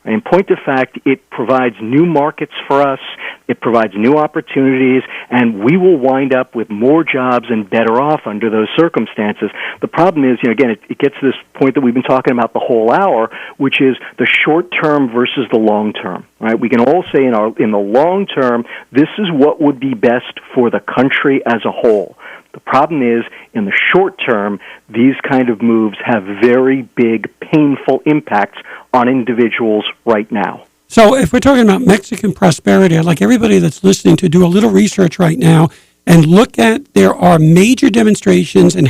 In point of fact, it provides new markets for us, it provides new opportunities, and we will wind up with more jobs and better off under those circumstances. The problem is, again, it gets to this point that we've been talking about the whole hour, which is the short term versus the long term. Right? We can all say in the long term, this is what would be best for the country as a whole. The problem is, in the short term, these kind of moves have very big, painful impacts on individuals right now. So if we're talking about Mexican prosperity, I'd like everybody that's listening to do a little research right now and look at, there are major demonstrations and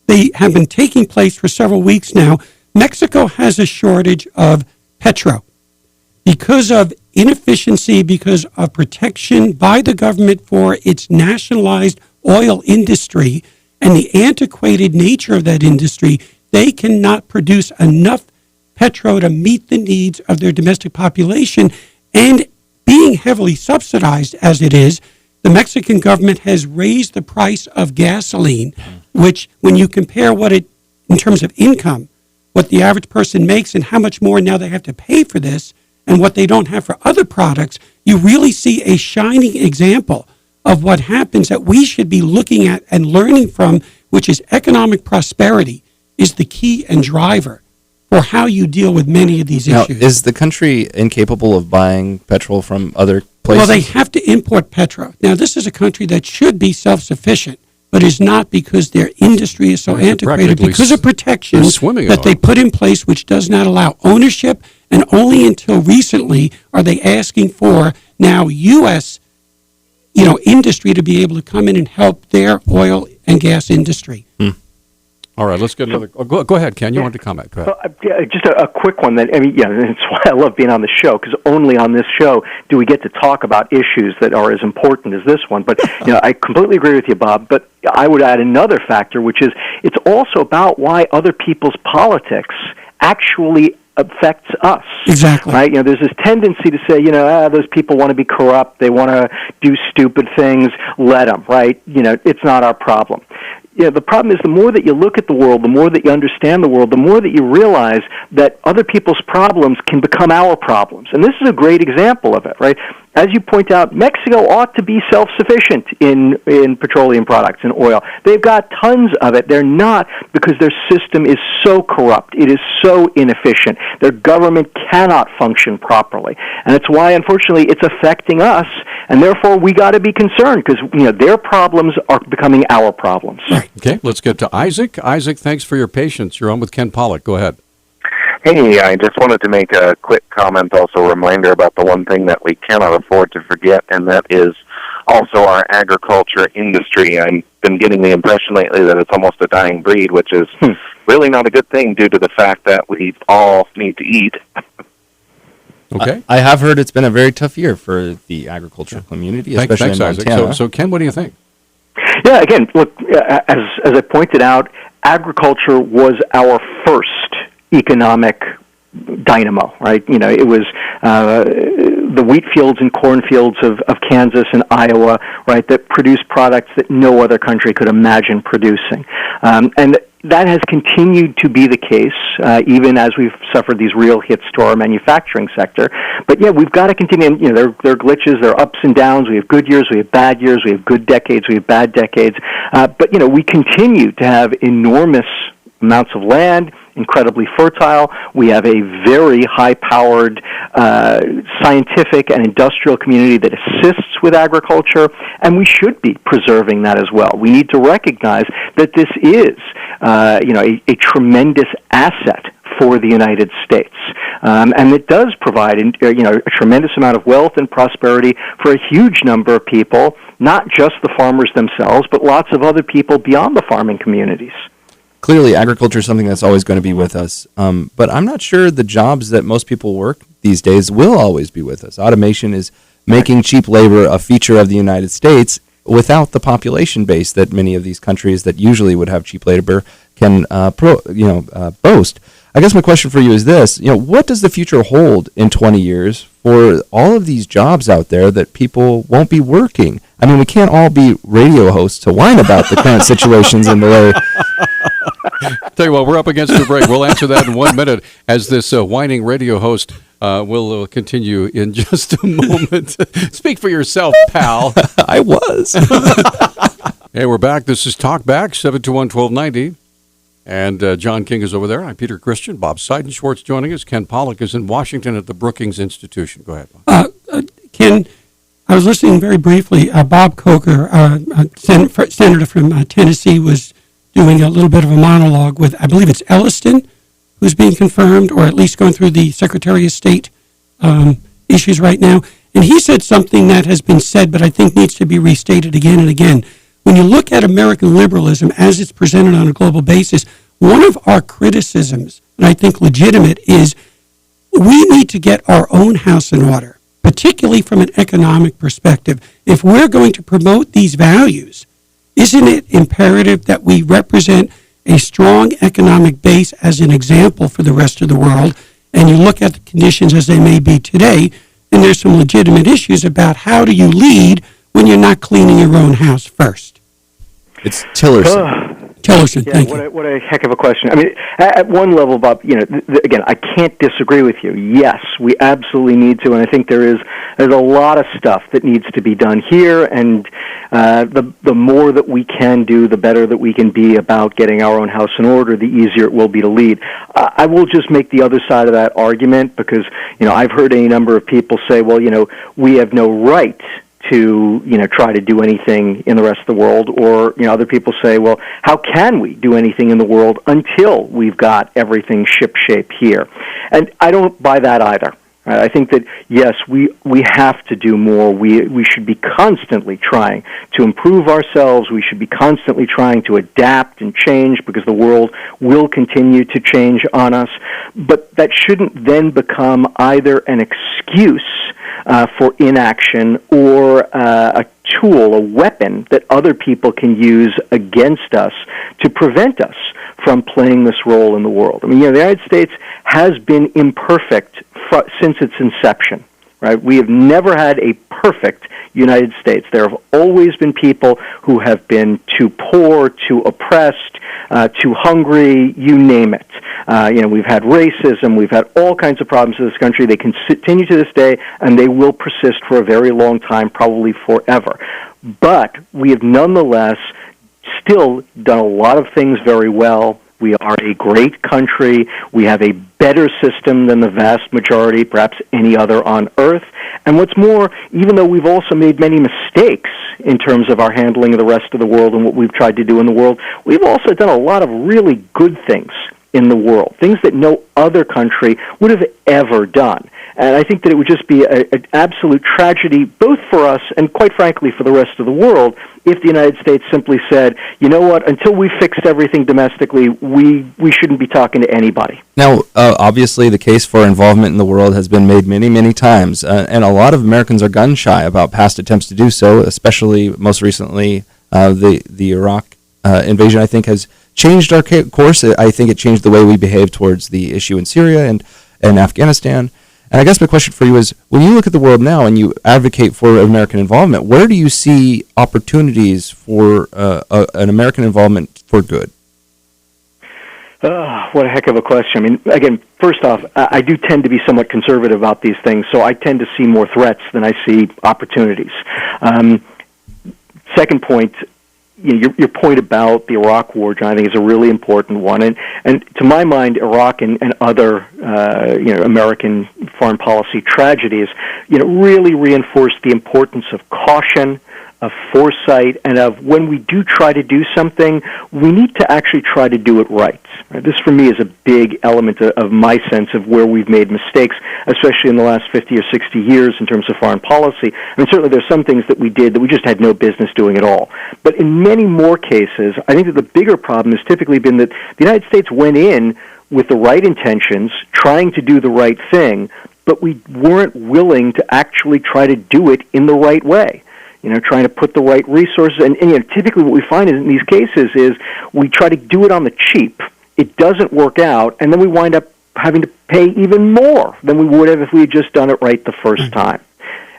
they have been taking place for several weeks now. Mexico has a shortage of petrol because of inefficiency, because of protection by the government for its nationalized oil industry and the antiquated nature of that industry. They cannot produce enough petrol to meet the needs of their domestic population. And being heavily subsidized as it is, the Mexican government has raised the price of gasoline, which when you compare in terms of income, what the average person makes and how much more now they have to pay for this and what they don't have for other products, you really see a shining example of what happens that we should be looking at and learning from, which is economic prosperity is the key and driver for how you deal with many of these issues. Now, is the country incapable of buying petrol from other places? Well, they have to import petrol. Now, this is a country that should be self-sufficient, but is not because their industry is so antiquated, because of protections that they put in place, which does not allow ownership, and only until recently are they asking for now U.S. industry to be able to come in and help their oil and gas industry. All right, let's get another. Go ahead, Ken. You wanted to comment. Go ahead. Just a quick one. That's why I love being on the show, because only on this show do we get to talk about issues that are as important as this one. But I completely agree with you, Bob. But I would add another factor, which is it's also about why other people's politics actually affects us. Exactly. Right? There's this tendency to say, those people want to be corrupt, they want to do stupid things, let them, right? It's not our problem. The problem is the more that you look at the world, the more that you understand the world, the more that you realize that other people's problems can become our problems. And this is a great example of it, right? As you point out, Mexico ought to be self-sufficient in petroleum products and oil. They've got tons of it. They're not, because their system is so corrupt. It is so inefficient. Their government cannot function properly. And it's why, unfortunately, it's affecting us, and therefore we got to be concerned, because their problems are becoming our problems. Okay, let's get to Isaac. Isaac, thanks for your patience. You're on with Ken Pollack. Go ahead. Hey, I just wanted to make a quick comment, also a reminder about the one thing that we cannot afford to forget, and that is also our agriculture industry. I've been getting the impression lately that it's almost a dying breed, which is really not a good thing due to the fact that we all need to eat. Okay. I have heard it's been a very tough year for the agricultural community, especially in Montana. Isaac. So, Ken, what do you think? Yeah, again, look, as I pointed out, agriculture was our first economic dynamo, right? It was the wheat fields and cornfields of Kansas and Iowa, right, that produce products that no other country could imagine producing. And that has continued to be the case, even as we've suffered these real hits to our manufacturing sector. But yeah, we've got to continue. You know, there are glitches, there are ups and downs. We have good years, we have bad years, we have good decades, we have bad decades. But you know, we continue to have enormous amounts of land, incredibly fertile. We have a very high-powered scientific and industrial community that assists with agriculture, and we should be preserving that as well. We need to recognize that this is, a tremendous asset for the United States, and it does provide, a tremendous amount of wealth and prosperity for a huge number of people, not just the farmers themselves, but lots of other people beyond the farming communities. Clearly, agriculture is something that's always going to be with us, but I'm not sure the jobs that most people work these days will always be with us. Automation is making cheap labor a feature of the United States without the population base that many of these countries that usually would have cheap labor can boast. I guess my question for you is this: what does the future hold in 20 years for all of these jobs out there that people won't be working? I mean, we can't all be radio hosts to whine about the current situations in the way. Tell you what, we're up against the break. We'll answer that in 1 minute as this whining radio host will continue in just a moment. Speak for yourself, pal. I was. Hey, we're back. This is Talk Back, 721-1290. And John King is over there. I'm Peter Christian. Bob Seidenschwartz joining us. Ken Pollack is in Washington at the Brookings Institution. Go ahead, Bob. Ken, I was listening very briefly. Bob Coker, senator from Tennessee, was doing a little bit of a monologue with, I believe it's Elliston, who's being confirmed, or at least going through the Secretary of State issues right now. And he said something that has been said, but I think needs to be restated again and again. When you look at American liberalism as it's presented on a global basis, one of our criticisms, and I think legitimate, is we need to get our own house in order, particularly from an economic perspective. If we're going to promote these values, isn't it imperative that we represent a strong economic base as an example for the rest of the world? And you look at the conditions as they may be today, and there's some legitimate issues about how do you lead when you're not cleaning your own house first? It's Tillerson. Tillerson, Yeah, thank you. what a heck of a question. I mean, at one level, Bob, again, I can't disagree with you. Yes, we absolutely need to, and I think there's a lot of stuff that needs to be done here, and the more that we can do, the better that we can be about getting our own house in order, the easier it will be to lead. I will just make the other side of that argument because, I've heard a number of people say, well, we have no right to try to do anything in the rest of the world, or other people say, well, how can we do anything in the world until we've got everything shipshape here? And I don't buy that either. I think that yes, we have to do more. We should be constantly trying to improve ourselves. We should be constantly trying to adapt and change because the world will continue to change on us. But that shouldn't then become either an excuse for inaction or a tool, a weapon that other people can use against us to prevent us from playing this role in the world. I mean, the United States has been imperfect since its inception, right? We have never had a perfect United States. There have always been people who have been too poor, too oppressed, too hungry, you name it. We've had racism, we've had all kinds of problems in this country. They continue to this day, and they will persist for a very long time, probably forever. But we have nonetheless still done a lot of things very well. We are a great country. We have a better system than the vast majority, perhaps any other on earth. And what's more, even though we've also made many mistakes in terms of our handling of the rest of the world and what we've tried to do in the world, we've also done a lot of really good things in the world, things that no other country would have ever done. And I think that it would just be an absolute tragedy, both for us and, quite frankly, for the rest of the world, if the United States simply said, you know what, until we fixed everything domestically, we shouldn't be talking to anybody. Now, obviously, the case for involvement in the world has been made many, many times, and a lot of Americans are gun-shy about past attempts to do so, especially most recently the Iraq invasion, I think, has changed our course. I think it changed the way we behave towards the issue in Syria and Afghanistan. And I guess my question for you is, when you look at the world now and you advocate for American involvement, where do you see opportunities for an American involvement for good? What a heck of a question. I mean, again, first off, I do tend to be somewhat conservative about these things, so I tend to see more threats than I see opportunities. Second point, your point about the Iraq War, John, I think is a really important one. And to my mind, Iraq and other American foreign policy tragedies, really reinforce the importance of caution, of foresight, and of when we do try to do something, we need to actually try to do it right. This, for me, is a big element of my sense of where we've made mistakes, especially in the last 50 or 60 years in terms of foreign policy. I mean, certainly there's some things that we did that we just had no business doing at all. But in many more cases, I think that the bigger problem has typically been that the United States went in with the right intentions, trying to do the right thing, but we weren't willing to actually try to do it in the right way. Trying to put the right resources, and typically what we find in these cases is we try to do it on the cheap. It doesn't work out, and then we wind up having to pay even more than we would have if we had just done it right the first time.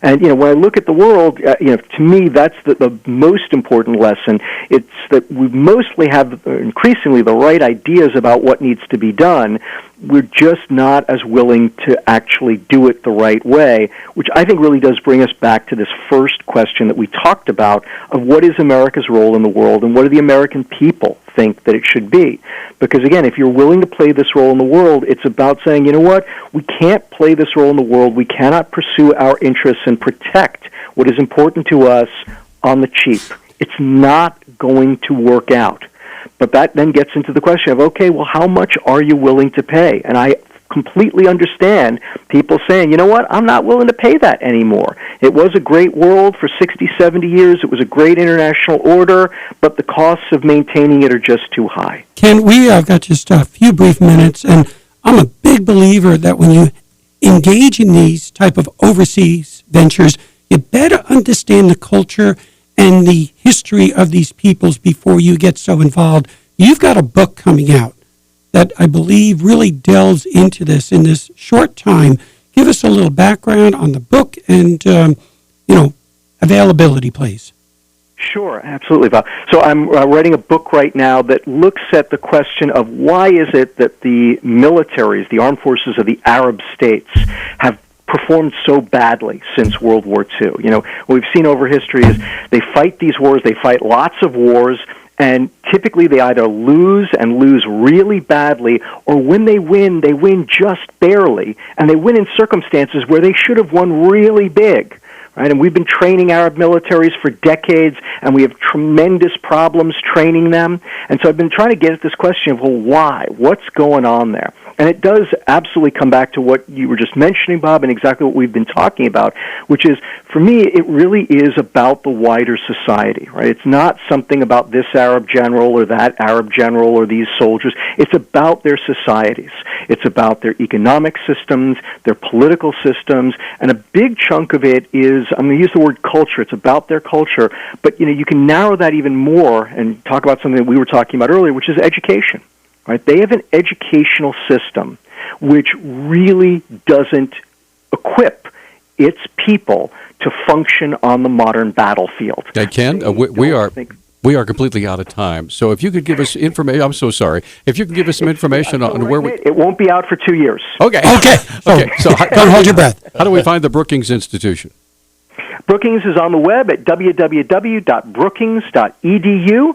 And, when I look at the world, to me, that's the most important lesson. It's that we mostly have increasingly the right ideas about what needs to be done. We're just not as willing to actually do it the right way, which I think really does bring us back to this first question that we talked about of what is America's role in the world and what do the American people think that it should be. Because, again, if you're willing to play this role in the world, it's about saying, you know what, we can't play this role in the world. We cannot pursue our interests and protect what is important to us on the cheap. It's not going to work out. But that then gets into the question of, okay, well, how much are you willing to pay? And I completely understand people saying, you know what, I'm not willing to pay that anymore. It was a great world for 60, 70 years. It was a great international order, but the costs of maintaining it are just too high. Ken, we have got just a few brief minutes, and I'm a big believer that when you engage in these type of overseas ventures, you better understand the culture and the history of these peoples before you get so involved. You've got a book coming out that I believe really delves into this in this short time. Give us a little background on the book and, availability, please. Sure, absolutely, Bob. So I'm writing a book right now that looks at the question of why is it that the militaries, the armed forces of the Arab states, have performed so badly since World War II. What we've seen over history is they fight these wars, they fight lots of wars, and typically they either lose and lose really badly, or when they win just barely, and they win in circumstances where they should have won really big. Right? And we've been training Arab militaries for decades, and we have tremendous problems training them. And so I've been trying to get at this question of, well, why? What's going on there? And it does absolutely come back to what you were just mentioning, Bob, and exactly what we've been talking about, which is, for me, it really is about the wider society, right? It's not something about this Arab general or that Arab general or these soldiers. It's about their societies. It's about their economic systems, their political systems, and a big chunk of it is, I'm going to use the word culture. It's about their culture, but you can narrow that even more and talk about something that we were talking about earlier, which is education. Right? They have an educational system which really doesn't equip its people to function on the modern battlefield. Ken, we are completely out of time. So if you could give us information, I'm so sorry. If you could give us some information on where we... It won't be out for 2 years. Okay. So don't hold your breath. How do we find the Brookings Institution? Brookings is on the web at www.brookings.edu.